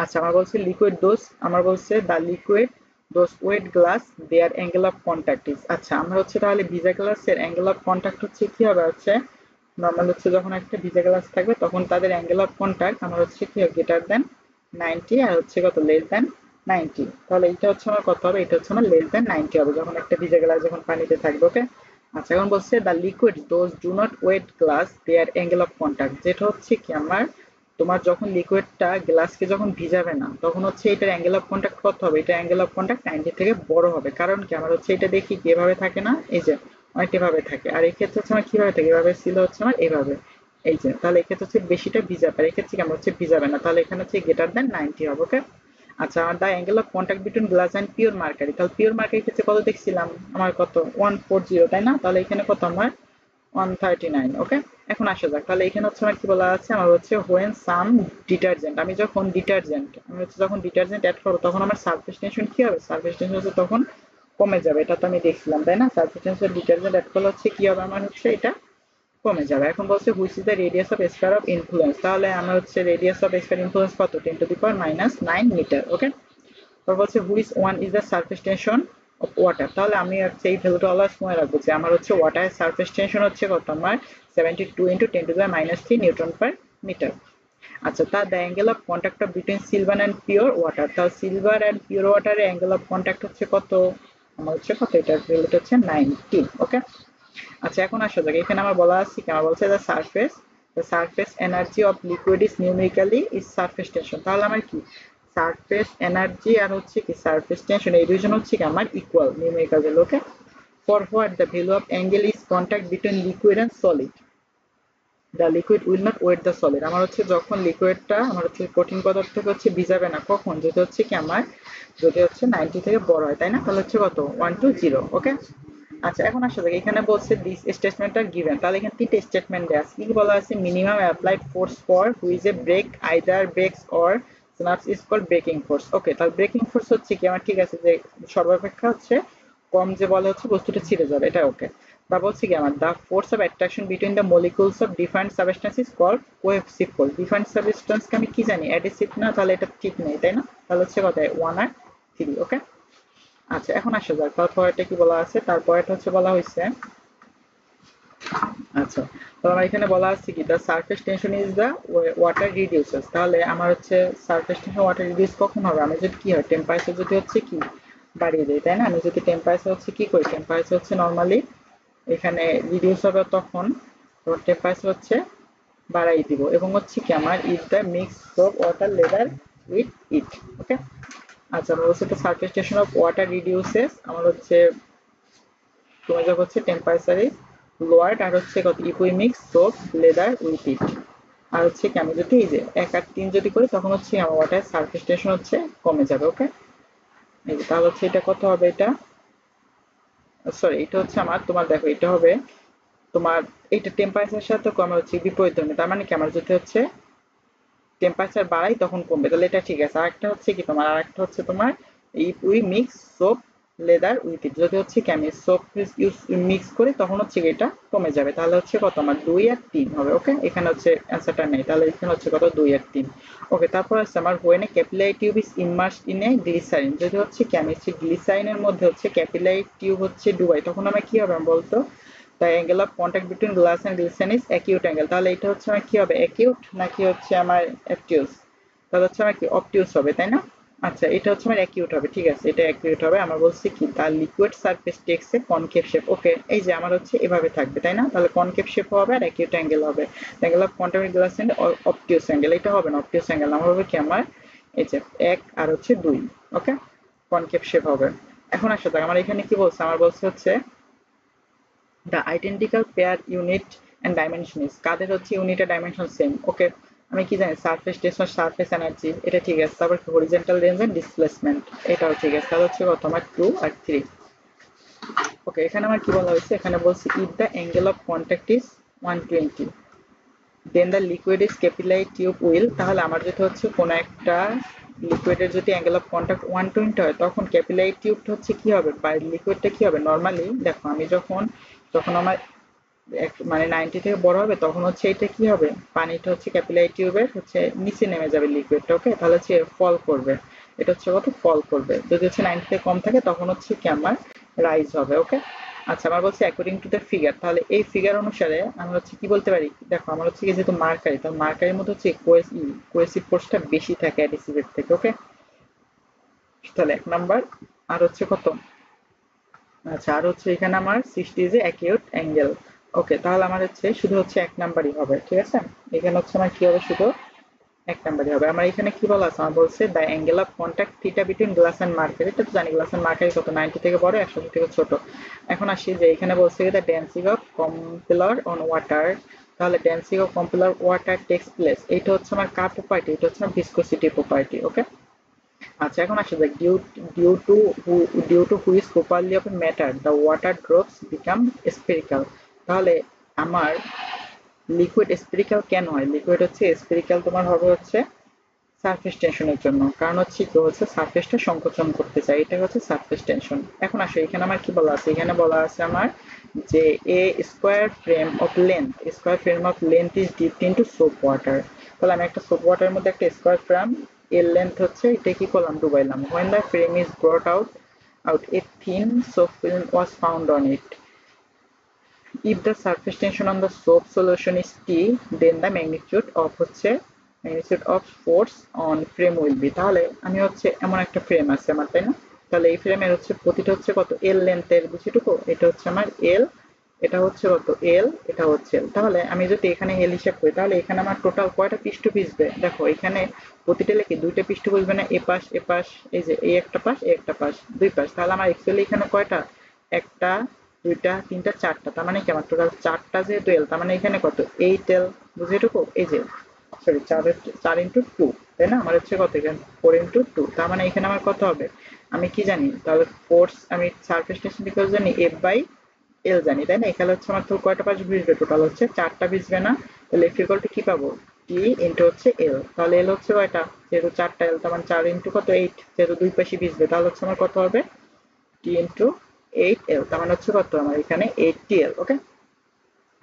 আচ্ছা আমার বলছে লিকুইড দোজ, আমার বলছে the liquid those wet glass their angle of contact is. আচ্ছা আমরা হচ্ছে তাহলে ভিজা গ্লাসের অ্যাঙ্গেল অফ কন্টাক্ট হচ্ছে কি হবে হচ্ছে নর্মাল হচ্ছে যখন একটা ভিজা গ্লাস থাকবে তখন তাদের অ্যাঙ্গেল অফ কন্টাক্ট আমার হচ্ছে কি গ্রেটার দেন 90 আর হচ্ছে কত লেস দেন 90, তাহলে এটা হচ্ছে আমার কত হবে, এটা হচ্ছে আমার লেস দেন 90 হবে যখন একটা ভিজে গ্লাস যখন পানিতে থাকবে। ওকে, আচ্ছা এখন বলছে the liquid those do not wet glass their angle of contact, যেটা হচ্ছে কি আমার তোমার যখন লিকুইডটা গ্লাসকে যখন ভিজাবে না তখন হচ্ছে এটার অ্যাঙ্গেল অফ কন্টাক্ট কত হবে, এটা অ্যাঙ্গেল অফ কন্টাক্ট 90 থেকে বড় হবে। কারণ কি আমার হচ্ছে এটা দেখি কিভাবে থাকে না, এই যে অনেকটা ভাবে থাকে, আর এই ক্ষেত্রে হচ্ছে আমার কিভাবে থাকে, এভাবে ছিল হচ্ছে আমার এইভাবে, এই যে তাহলে এক্ষেত্রে হচ্ছে বেশিটা ভিজাবে আর এক্ষেত্রে কি আমার হচ্ছে ভিজাবে না, তাহলে এখানে হচ্ছে গ্রেটার দেন 90 হবে। ওকে, আচ্ছা আর the angle of contact between glass and pure mercury, তাহলে পিওর মার্কারির ক্ষেত্রে কত দেখছিলাম আমার কত 140, তাই না, তাহলে এখানে কত আমার 139। ওকে, এখন আসা যাক, তাহলে এখানে হচ্ছে আমার কি বলা আছে, আমার হচ্ছে হোয়েন সাম ডিটারজেন্ট, আমি যখন ডিটারজেন্ট অ্যাড করবো তখন আমার সারফেস টেনশন কি হবে, সারফেস টেনশন হচ্ছে তখন কমে যাবে, এটা তো আমি দেখছিলাম তাই না, সারফেস টেনশন ডিটারজেন্ট অ্যাড করলে হচ্ছে কি হবে আমার হচ্ছে এটা কমে যাবে। এখন বলছে which is the radius of square of influence, তাহলে আমার হচ্ছে রেডিয়াস অফ স্কয়ার ইনফ্লুয়েন্স কত 10⁻⁹ মিটার। ওকে, তারপর বলছে which one is the surface tension of water, তাহলে আমি হচ্ছে এই ভ্যালুটা অলওয়েজ মনে রাখবো যে আমার হচ্ছে ওয়াটারের সারফেস টেনশন হচ্ছে কত আমার 72 × 10⁻³ নিউটন পার মিটার। আচ্ছা তার the angle of contact of between silver and pure water, তাহলে সিলভার অ্যান্ড পিওর ওয়াটারের অ্যাঙ্গেল অফ কন্টাক্ট হচ্ছে কত, আমার হচ্ছে কত, এটার ভ্যালুটা হচ্ছে 90। ওকে, আচ্ছা এখন আসা যাক, এখানে আমার বলা আছে কি, আমার বলছে the surface energy of liquid is numerically is surface tension, তাহলে আমার কি সারফেস এনার্জি আর হচ্ছে কি সারফেস টেনশন এই দুইজন হচ্ছে কি আমার equal numerical value. Okay, for what the value of angle is contact between liquid and solid, the liquid will not wet the solid, আমার হচ্ছে যখন লিকুইডটা আমার হচ্ছে কঠিন পদার্থকে হচ্ছে ভিজাবে না, কখন, যদি হচ্ছে কি আমার যদি হচ্ছে 90 থেকে বড় হয়, তাই না, তাহলে হচ্ছে কত 120। ওকে, আচ্ছা এখন আসা যাক, এখানে বলছে দিস স্টেটমেন্ট আর গিভেন, তাহলে এখানে তিনটে স্টেটমেন্ট দেওয়া আছে, কি বলা আছে, minimum applied force for which a break either breaks or snaps is called breaking force. Okay, তাহলে ব্রেকিং ফোর্স হচ্ছে কি আমার ঠিক আছে যে সর্বাপেক্ষা হচ্ছে কম যে বলে হচ্ছে বস্তুটা ছিঁড়ে যাবে, এটা ওকে। বা বলছি কি আমার the force of attraction between the molecules of different substance is called cohesive force, different সাবস্টেন্সকে আমি কি জানি অ্যাডিসিভ না, তাহলে এটা ঠিক নেই তাই না, তাহলে হচ্ছে কথা 1 আর 3। ওকে, আচ্ছা এখন আসা যাক তারপরটা কি বলা আছে, তারপরটা হচ্ছে বলা হয়েছে, আচ্ছা তো আমার এখানে বলা আছে কি the surface tension is the water reduces, তাহলে আমার হচ্ছে সারফেস টেনশন ওয়াটার রিডিউস কখন হবে, আমি যদি কি হয় টেম্পারেচার যদি হচ্ছে কি বাড়িয়ে দেয় তাই না, আমি যদি টেম্পারেচার হচ্ছে কি করি, টেম্পারেচার হচ্ছে নর্মালি এখানে রিডিউস হবে তখন টেম্পারেচার হচ্ছে বাড়াই দিব, এবং হচ্ছে কি আমার if the mix of water lather with it. Okay, আচ্ছা আমার হচ্ছে তো surface tension of water reduces, আমার হচ্ছে তোমার যখন হচ্ছে টেম্পারেচার ইজ লোয়ার্ড আর হচ্ছে কত if we mix soap lather with it, আর হচ্ছে কি আমি যদি এই যে 1 আর 3 যদি করি তখন হচ্ছে আমার ওয়াটার সারফেস টেনশন হচ্ছে কমে যাবে। ওকে, এই যে তাহলে হচ্ছে এটা কত হবে, এটা সরি এটা হচ্ছে আমার তোমার দেখো এটা হবে তোমার এটা টেম্পারেচারের সাথে কমে হচ্ছে বিপরীত ধর্মী, তার মানে কি আমার যদি হচ্ছে টেম্পারেচার বাড়াই তখন কমবে, তাহলে এটা ঠিক আছে। আরেকটা হচ্ছে কি তোমার আরেকটা হচ্ছে তোমার if we mix soap lather with ইট, যদি হচ্ছে কি আমি সোপ ইউজ মিক্স করি তখন হচ্ছে কি এটা কমে যাবে, তাহলে হচ্ছে কত আমার 2 আর 3 হবে। ওকে, এখানে হচ্ছে অ্যান্সারটা নেই, তাহলে এখানে হচ্ছে কত 2 আর 3। ওকে, তারপর হচ্ছে আমার when a capillary tube is immersed in a glycerine, যদি হচ্ছে কি আমি হচ্ছে গ্লিসারিনের মধ্যে হচ্ছে ক্যাপিলারি টিউব হচ্ছে ডুবাই তখন আমার কি হবে বলতো, the angle of contact between glass and glycerin is acute angle, তাহলে এটা হচ্ছে আমার কি হবে acute নাকি হচ্ছে আমার obtuse, তাহলে হচ্ছে আমার কি obtuse হবে তাই না। আচ্ছা এটা হচ্ছে আমার acute হবে, ঠিক আছে এটা acute হবে। আমার বলছি কি the liquid surface takes a concave shape। ওকে, এই যে আমার হচ্ছে এভাবে থাকবে তাই না, তাহলে concave shape হবে আর acute angle হবে, the angle of contact with glass and obtuse angle, এটা হবে না obtuse angle, আমার হবে কি আমার এই যে 1 আর হচ্ছে 2। ওকে, concave shape হবে। এখন আসলে দেখ আমার এখানে কি বলছে, আমার বলছে হচ্ছে the identical pair unit and dimension is, কাদের হচ্ছে ইউনিট আর ডাইমেনশন সেম। ওকে, আমি কি জানি সারফেস টেনশন সারফেস এনার্জি এটা ঠিক আছে, তারপর হরিজন্টাল রেঞ্জ এন্ড ডিসপ্লেসমেন্ট এটাও ঠিক আছে, তাহলে হচ্ছে কত আমার 2 আর 3। ওকে, এখানে আমার কি বলা হয়েছে, এখানে বলছে if the angle of contact is 120 then the liquid is capillary tube will, তাহলে আমার যেটা হচ্ছে কোন একটা লিকুইডের যদি অ্যাঙ্গেল অফ কন্টাক্ট 120 হয় তখন ক্যাপিলারি টিউবটা হচ্ছে কি হবে বা লিকুইডটা কি হবে, নরমালি দেখো আমি যখন যখন আমার মানে 90 থেকে বড় হবে তখন হচ্ছে এটা কি হবে পানিটা হচ্ছে ক্যাপিলারি টিউবের হচ্ছে নিচে নেমে যাবে লিকুইডটা। ওকে, তাহলে হচ্ছে ফল করবে, এটা হচ্ছে কত ফল করবে, যদি হচ্ছে 90 থেকে কম থাকে তখন হচ্ছে কি আমার রাইজ হবে। ওকে, আচ্ছা আমার বলছে অ্যাকর্ডিং টু দ্য ফিগার, তাহলে এই ফিগার অনুসারে আমরা হচ্ছে কি বলতে পারি, দেখো আমার হচ্ছে কি যেহেতু মার্কারি তাহলে মার্কারির মধ্যে হচ্ছে কোয়েসিভ ফোর্সটা বেশি থাকে অ্যাডিসিভের থেকে। ওকে, তাহলে 1 নাম্বার। আর হচ্ছে কত, আচ্ছা আর হচ্ছে এখানে আমার 60 ইজ এ অ্যাকিউট অ্যাঙ্গেল। ওকে, তাহলে আমার হচ্ছে শুধু হচ্ছে 1 নাম্বারই হবে, ঠিক আছে। এখানে হচ্ছে আমার কি হবে, শুধু 1 নাম্বারই হবে। আমার এখানে কি বলা আছে, আমার বলছে the angle of contact theta between glass and mercury. এটা তো জানি গ্লাস এন্ড মার্কারি কত, 90 থেকে বড়, 100 থেকে ছোট। এখন আসি যে এখানে বলছে the density of camphor on water. তাহলে density of camphor water takes place, এটা হচ্ছে আমার কার প্রপার্টি, এটা হচ্ছে আমার ভিসকোসিটি প্রপার্টি। ওকে, আচ্ছা এখন আসা যাক due to due to which properly of matter the water drops become spherical. তাহলে আমার লিকুইড স্পেরিক্যাল কেন হয়, লিকুইড হচ্ছে স্পেরিক্যাল তোমার হবে হচ্ছে সারফেস টেনশনের জন্য, কারণ হচ্ছে কি হচ্ছে সারফেসটা সংকোচন করতে চাই, এটা হচ্ছে সারফেস টেনশন। এখন আসো এখানে আমার কি বলা আছে, এখানে বলা আছে আমার যে a square frame of length is dipped into soap water. তাহলে আমি একটা সোপ ওয়াটারের মধ্যে একটা স্কোয়ার ফ্রেম, এর লেন্থ হচ্ছে এটা কি করলাম, ডুবাইলাম। when the frame is brought out a thin soap film was found on it. If the surface tension on the soap solution is T, then the magnitude of force on frame will be। তাহলে আমি হচ্ছে এমন একটা frame আছে আমার, তাই না? তাহলে এই ফ্রেমের হচ্ছে প্রতিটা হচ্ছে কত, এল লেন্থের বুঝিটুকু, এটা হচ্ছে আমার এল, এটা হচ্ছে কত এল, এটা হচ্ছে এল। তাহলে আমি যদি এখানে এল হিসাব করি, তাহলে এখানে আমার টোটাল কয়টা পৃষ্ঠ ভিজবে, দেখো এখানে প্রতিটা লেখে দুইটা পৃষ্ঠ ভিজবে না, এ পাশ এ পাশ, এই যে এই একটা পাশ এই একটা পাশ, দুই পাশ। তাহলে আমার অ্যাকচুয়ালি এখানে কয়টা, একটা দুইটা তিনটা চারটা, তার মানে কি আমার টোটাল চারটা যেহেতু এল, তার মানে এখানে কত 8 এল, বুঝে এটুকু, এই যে সরি 4 ইন্টু 2, তাই না? আমার হচ্ছে কত এখানে 4 ইন্টু 2, তার মানে এখানে আমার কত হবে, আমি কি জানি তাহলে ফোর্স, আমি সারফেস টেনশন ইকুয়াল জানি এফ বাই এল জানি, তাই না? এখানে হচ্ছে আমার তো কয়টা পাশ ভিজবে, টোটাল হচ্ছে চারটা ভিজবে না? তাহলে এফ ইকুয়াল টু কি পাবো, টি ইন্টু হচ্ছে এল। তাহলে এল হচ্ছে কয়টা, যেহেতু চারটা এল, তার মানে 4 ইন্টু কত 8, যেহেতু দুই পাশে ভিজবে, তাহলে হচ্ছে আমার কত হবে টি ইন্টু 8L, তার মানে হচ্ছে কত আমার এখানে 80L। ওকে,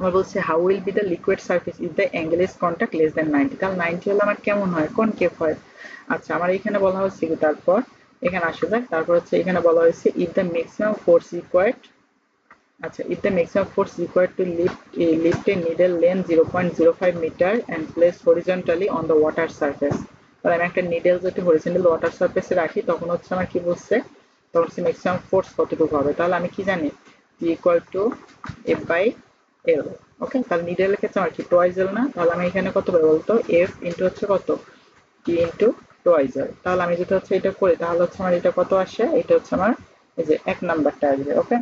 আমার বলছে how will be the liquid surface if the angle is contact less than 90। তাহলে 90 হলে আমার কেমন হয়, কনকেভ হয়। আচ্ছা আমার এখানে বলা হচ্ছে কি, তারপর এখানে আসা যাক, তারপর হচ্ছে এখানে বলা হয়েছে if the maximum force required, আচ্ছা if the maximum force required to lift a needle length 0.05 metre and place horizontally on the water surface. তাহলে আমি একটা নিডল যদি হরিজন্টাল ওয়াটার সারফেসে রাখি, তখন হচ্ছে আমার কি বলছে, তখন হচ্ছে ম্যাক্সিমাম ফোর্স কতটুকু হবে। তাহলে আমি কি জানি, T equal to F by L. Okay, তাহলে নিডলের ক্ষেত্রে আমার কি টোয়াইজ এল না, তাহলে আমি এখানে কত পাবো বলতো, এফ ইন্টু হচ্ছে কত, টি ইন্টু টোয়াইজ এল। তাহলে আমি যদি হচ্ছে এটা করি, তাহলে হচ্ছে আমার এটা কত আসে, এটা হচ্ছে আমার এই যে 1 নাম্বারটা আসবে। ওকে,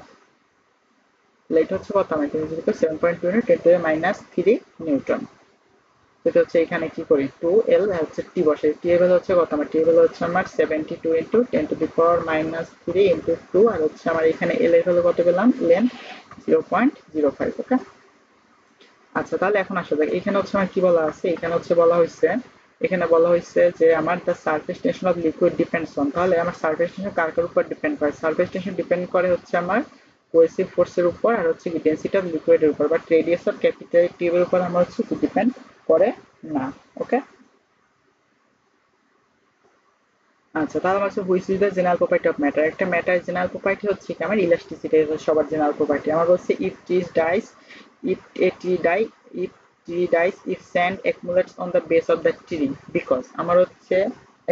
তাহলে এটা হচ্ছে কত, আমি তুমি যদি 7.2 × 10⁻³ নিউটন। এটা হচ্ছে এখানে কি করি, 2L হচ্ছে টি বসে, টি এর ভ্যালু হচ্ছে কত, আমার টি এর ভ্যালু হচ্ছে আমার 72 × 10⁻³ ইন্টু 2, আর হচ্ছে আমার এখানে এল এর ভ্যালু কত পেলাম, লেন্থ 0.05। ওকে, আচ্ছা তাহলে এখন আসা যাক, এখানে হচ্ছে আমার কি বলা আছে, এখানে হচ্ছে বলা হয়েছে, এখানে বলা হয়েছে যে আমার the surface tension of liquid depends on. তাহলে আমার সারফেস টেনশন কার কার উপর ডিপেন্ড করে, সারফেস টেনশন ডিপেন্ড করে হচ্ছে আমার কোহেসিভ ফোর্সের উপর, আর হচ্ছে কি ডেনসিটি অফ লিকুইডের উপর, বাট রেডিয়াস অফ ক্যাপিটাল টিউবের উপর আমার হচ্ছে কি ডিপেন্ড করে না। ওকে, আচ্ছা তাহলে আমার হচ্ছে which is the general property of matter. একটা ম্যাটার জেনারেল প্রপার্টি হচ্ছে কি আমার ইলাস্টিসিটি, সবার জেনারেল প্রপার্টি। আমার বলছে if trees dies, if a tree die, if tree dies, if sand accumulates on the base of the tree, because আমার হচ্ছে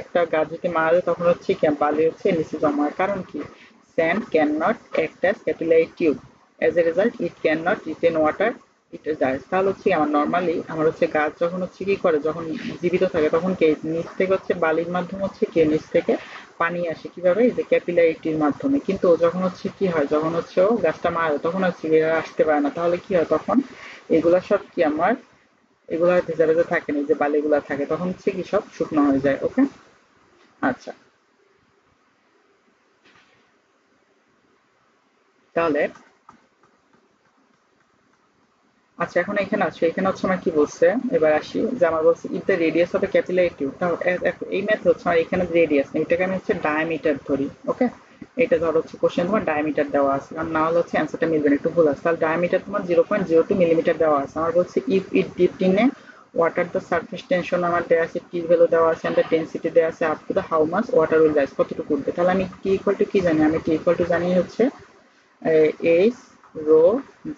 একটা গাছ যদি মারা যায়, তখন হচ্ছে কি বালি হচ্ছে নিচে জমা হয়, কারণ কি sand can not act as capillary tube, as a result it can not retain water, এটা যায়। তাহলে হচ্ছে আমার নর্মালি আমার হচ্ছে গাছ যখন হচ্ছে কি করে, যখন জীবিত থাকে, তখন কি নিচ থেকে হচ্ছে বালির মাধ্যমে হচ্ছে কি নিচ থেকে পানি আসে কিভাবে, এই যে ক্যাপিলারিটির মাধ্যমে। কিন্তু যখন হচ্ছে কি হয়, যখন হচ্ছে ও গাছটা মারা যায়, তখন হচ্ছে এরা আসতে পারে না। তাহলে কি হয়, তখন এগুলা সব কি আমার এগুলা ভেজা ভেজা থাকে না, যে বালিগুলা থাকে, তখন হচ্ছে কি সব শুকনো হয়ে যায়। ওকে, আচ্ছা তাহলে আচ্ছা এখন এখানে আছে, এখানে হচ্ছে আমার কি বলছে, এবার আসি যে আমার বলছে if the radius of A capillary tube. তাহলে এই ম্যাথ হচ্ছে আমার এখানে রেডিয়াস নেই, এটাকে আমি হচ্ছে ডায়ামিটার ধরি। ওকে, এটা ধর হচ্ছে কোশ্চেন তোমার ডায়ামিটার দেওয়া আছে, কারণ না হলে হচ্ছে অ্যান্সারটা মিলবে না, একটু ভুল আছে। তাহলে ডায়ামিটার তোমার 0.02 মিলিমিটার দেওয়া আছে। আমার বলছে if it dipped in a water the surface tension আমার দেওয়া আছে, টি ভ্যালু দেওয়া আছে, এন্ড দ্য ডেনসিটি দেওয়া আছে up to the how much water will rise, কতটুকু উঠবে। তাহলে আমি টি ইকুয়াল টু কি জানি, আমি টি ইকুয়াল টু জানি হচ্ছে এইচ রো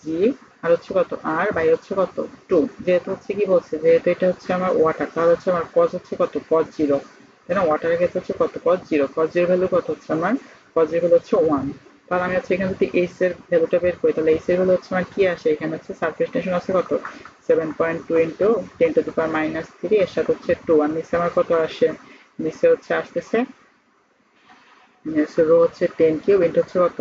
জি, আর হচ্ছে কত আর বাই হচ্ছে কত 2, যেহেতু হচ্ছে কি বলছে, যেহেতু এটা হচ্ছে আমার ওয়াটার, তাহলে হচ্ছে আমার কজ হচ্ছে কত, কজ 0। তাই না? ওয়াটারের ক্ষেত্রে হচ্ছে কত, cos 0, cos 0 ভ্যালু কত হচ্ছে আমার, cos 0 ভ্যালু হচ্ছে 1। তাহলে আমি হচ্ছে এখানে যদি এইচ এর ভ্যালুটা বের করি, তাহলে এইচ এর ভ্যালু হচ্ছে আমার কি আসে, এখানে হচ্ছে সারফেস টেনশন আছে কত, 7.2 ইন্টু 10⁻³ এর সাথে হচ্ছে 2, আর নিচে আমার কত আসে, নিচে হচ্ছে আসতেছে রো হচ্ছে 10³ ইন্টু হচ্ছে কত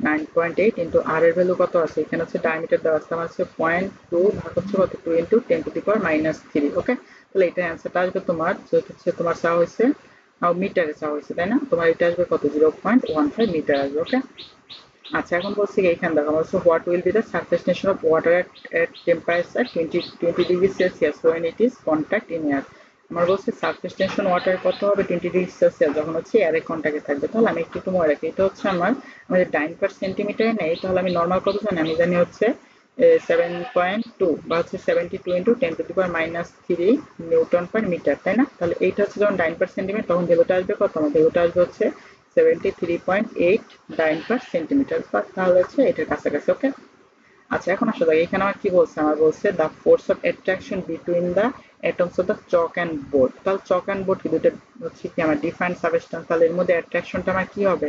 9.8 ইন্টু আর এর ভ্যালু কত আছে, এখানে হচ্ছে ডায়ামিটার দেওয়া আছে আমার হচ্ছে 0.2 ভাগ হচ্ছে কত 2 ইন্টু 10⁻³ ওকে। তাহলে এটা অ্যান্সারটা আসবে তোমার, যেটা হচ্ছে তোমার চাওয়া হয়েছে মিটারে চাওয়া হয়েছে, তাই না? তোমার এটা আসবে কত 0.15 মিটার আসবে ওকে। আচ্ছা এখন বলছি এখানে দেখো আমার হচ্ছে what will be the surface tension of water at temperature 20 degree Celsius when it is contact in air। আমার বলছে সারফেস টেনশন ওয়াটার কত হবে 20 ডিগ্রি সেলসিয়াস যখন হচ্ছে এয়ারে কন্ট্যাক্টে থাকবে। তাহলে আমি একটু মনে রাখি, এটা হচ্ছে আমার আমাদের ডাইন পার সেন্টিমিটারে নেই, তাহলে আমি নর্মাল কত জানি, আমি জানি হচ্ছে 7.2 বা হচ্ছে 72 ইন্টু 10⁻³ নিউটন পার মিটার, তাই না? তাহলে এইটা হচ্ছে যখন ডাইন পার সেন্টিমিটার তখন ভ্যালুটা আসবে কত, আমার ভ্যালুটা আসবে হচ্ছে 73.8 ডাইন পার সেন্টিমিটার, তাহলে হচ্ছে এটার কাছাকাছি ওকে। আচ্ছা এখন আসো দেখো এখানে আমার কি বলছে, আমার বলছে the force of attraction between the atoms of the chalk and board. তাহলে চক অ্যান্ড বোর্ড কি দুটো হচ্ছে কি আমার ডিফারেন্ট সাবস্টেন্স, তাহলে এর মধ্যে অ্যাট্রাকশনটা আমার কি হবে,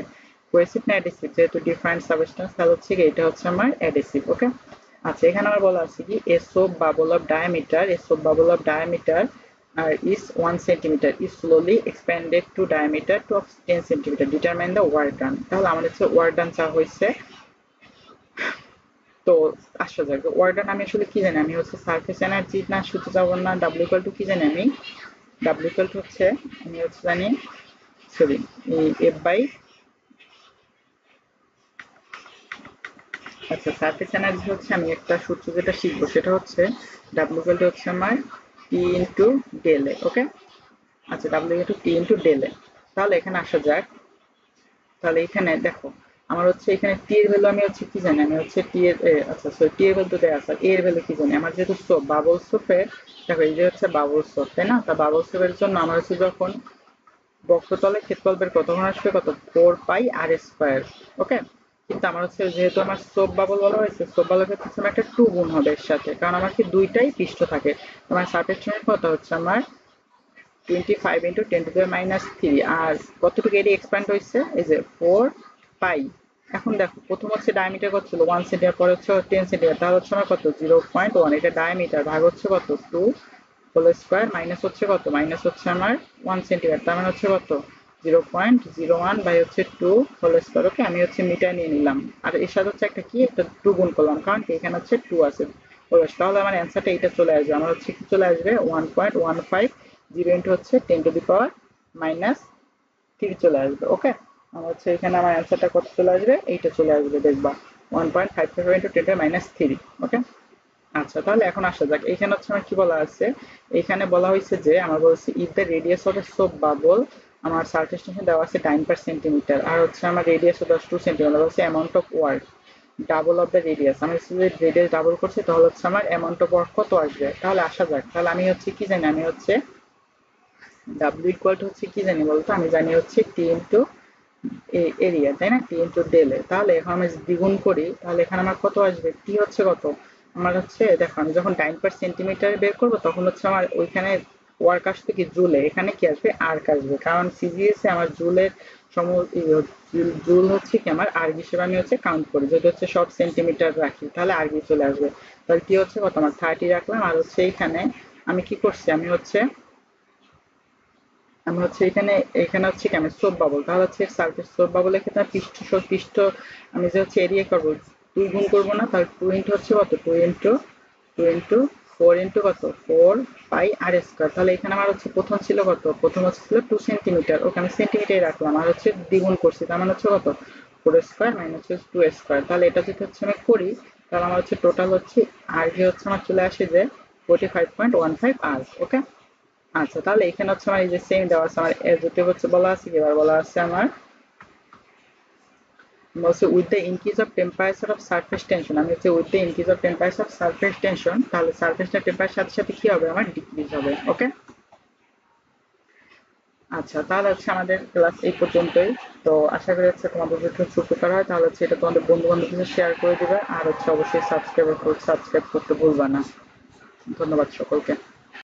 কোহেসিভ না অ্যাডিসিভ, যেহেতু ডিফারেন্ট সাবস্টেন্স তাহলে হচ্ছে কি এটা হচ্ছে আমার অ্যাডিসিভ ওকে। আচ্ছা এখানে আমার বলা আছে কি a soap bubble of diameter, a soap bubble of diameter is 1 centimeter is slowly expanded to diameter to of 10 centimeter, determine the work done। তাহলে আমাদের হচ্ছে ওয়ার্ক ডান চাওয়া হয়েছে। তো আসা যাক ওয়ার্ক ডান আমি আসলে কি জানি, আমি হচ্ছে সারফেস এনার্জি না সূত্র যাবো না, ডাব্লিউ ইকুয়াল টু কি জানি আমি, ডাব্লিউ ইকুয়াল টু হচ্ছে আমি হচ্ছে জানি সরি এফ বাই, আচ্ছা সারফেস এনার্জি হচ্ছে আমি একটা সূত্র যেটা শিখবো সেটা হচ্ছে ডাব্লিউ ইকুয়াল টু হচ্ছে আমার টি ইন্টু ডেল এ ওকে। আচ্ছা W into T into del এ। তাহলে এখানে আসা যাক, তাহলে এখানে দেখো আমার হচ্ছে এখানে টি এর ভ্যালু আমি হচ্ছে কি জানি, আমি হচ্ছে টি এর আচ্ছা সরি টি এর ভ্যালু তো দেয়া আছে, এ এর ভ্যালু কি জানি, আমার যেহেতু সোপ বাবল সোপের, দেখো এই যে হচ্ছে বাবল সোপ তাই না, তা বাবল সোপের জন্য আমার হচ্ছে যখন বক্রতলে ক্ষেত্রফল বের করো তখন আসবে কত 4πr², ওকে। কিন্তু আমার হচ্ছে যেহেতু আমার সোপ বাবল বলা হয়েছে, সোপ বাবলের ক্ষেত্রে হচ্ছে আমার একটা 2 গুণ হবে এর সাথে, কারণ আমার কি দুইটাই পৃষ্ঠ থাকে। তোমার সারফেস টেনশন কত হচ্ছে আমার 25 ইন্টু 10⁻³ আর কতটুকু এরিয়া এক্সপ্যান্ড হয়েছে এই যে 4 পাই। এখন দেখো প্রথম হচ্ছে ডায়ামিটার কত ছিল 1 সেন্টিমিটার, পরে হচ্ছে 10 সেন্টিমিটার, তাহলে হচ্ছে আমার কত 0.1, এটা ডায়ামিটার ভাগ হচ্ছে কত 2 হোল স্কয়ার মাইনাস হচ্ছে কত, মাইনাস হচ্ছে আমার 1 সেন্টিমিটার, তার মানে হচ্ছে কত 0.01 বাই হচ্ছে 2 হোল স্কয়ার ওকে। আমি হচ্ছে মিটার নিয়ে নিলাম আর এর সাথে হচ্ছে একটা কি একটা 2 গুণ করলাম, কারণ কি এখানে হচ্ছে 2 আছে হোল স্কয়ার, তাহলে আমার অ্যান্সারটা এটা চলে আসবে, আমার হচ্ছে কি চলে আসবে 1.15 0 ইন্টু হচ্ছে 10⁻³ চলে আসবে ওকে। আমার হচ্ছে এখানে আমার অ্যান্সারটা কত চলে আসবে, এইটা চলে আসবে দেখবা 1.55 ইন্টু 10⁻³ ওকে। আচ্ছা তাহলে এখন আসা যাক এখানে হচ্ছে আমার কি বলা আছে, এখানে বলা হয়েছে যে আমার বলছে if the radius of A soap bubble, আমার সারফেস টেনশন দেওয়া আছে 9 পার সেন্টিমিটার আর হচ্ছে আমার রেডিয়াস অফ 2 সেন্টিমিটার, হচ্ছে amount of work double of the radius, আমি যদি রেডিয়াস ডাবল করছি তাহলে হচ্ছে আমার অ্যামাউন্ট অফ ওয়ার্ক কত আসবে। তাহলে আসা যাক, তাহলে আমি হচ্ছে কি জানি, আমি হচ্ছে ডাব্লিউ ইকুয়াল টু হচ্ছে কি জানি বলতো, আমি জানি হচ্ছে টি ইন্টু এরিয়া তাই না, টি ইন্টু ডেল এ। তাহলে এখন আমি দ্বিগুণ করি তাহলে এখানে আমার কত আসবে, টি হচ্ছে কত আমার হচ্ছে দেখো আমি যখন 9 পার সেন্টিমিটার বের করবো তখন হচ্ছে আমার ওইখানে ওয়ার্ক আসবে কি জুলে, এখানে কি আসবে আর্ক আসবে, কারণ সিজিএস এ আমার জুলের সম জুল হচ্ছে কি আমার আর্গ হিসেবে আমি হচ্ছে কাউন্ট করি, যদি হচ্ছে সব সেন্টিমিটার রাখি তাহলে আর্গি চলে আসবে। তাহলে কি হচ্ছে কত আমার 30 রাখলাম আর হচ্ছে এইখানে আমি কি করছি, আমি হচ্ছে এখানে এখানে হচ্ছে কি আমি সোপ বাবল, তাহলে হচ্ছে সারফেস সোপ বাবলের ক্ষেত্রে পৃষ্ঠ আমি যে হচ্ছে এরিয়া করবো 2 গুণ করবো না, তাহলে 2 ইন্টু হচ্ছে কত 2 ইন্টু 4 ইন্টু কত 4 পাই আর স্কয়ার। তাহলে এখানে আমার হচ্ছে প্রথম ছিল কত, প্রথম হচ্ছে ছিল 2 সেন্টিমিটার, ওকে আমি সেন্টিমিটারে রাখলাম আর হচ্ছে দ্বিগুণ করছি, তার মানে হচ্ছে কত 4 স্কয়ার মাইনাস 2 স্কয়ার। তাহলে এটা যদি হচ্ছে আমি করি তাহলে আমার হচ্ছে টোটাল হচ্ছে আর হচ্ছে আমার চলে আসে যে 45.15 আর ওকে। আচ্ছা তাহলে এখানে হচ্ছে আমার এই যে সেম দেওয়া আছে আমার এর হচ্ছে বলা আছে কি এবার বলা আছে আমার বলছে with the increase of temperature of surface tension, আমি হচ্ছে with the increase of temperature of surface tension, তাহলে সারফেসটা টেম্পারেচার সাথে সাথে কি হবে আমার ডিক্রিজ হবে ওকে। আচ্ছা তাহলে হচ্ছে আমাদের ক্লাস এই পর্যন্তই। তো আশা করি হচ্ছে তোমাদের যদি হচ্ছে উপকার হয় তাহলে হচ্ছে এটা তোমাদের বন্ধু বান্ধবদের শেয়ার করে দিবে আর হচ্ছে অবশ্যই সাবস্ক্রাইব করতে ভুলবা না। ধন্যবাদ সকলকে।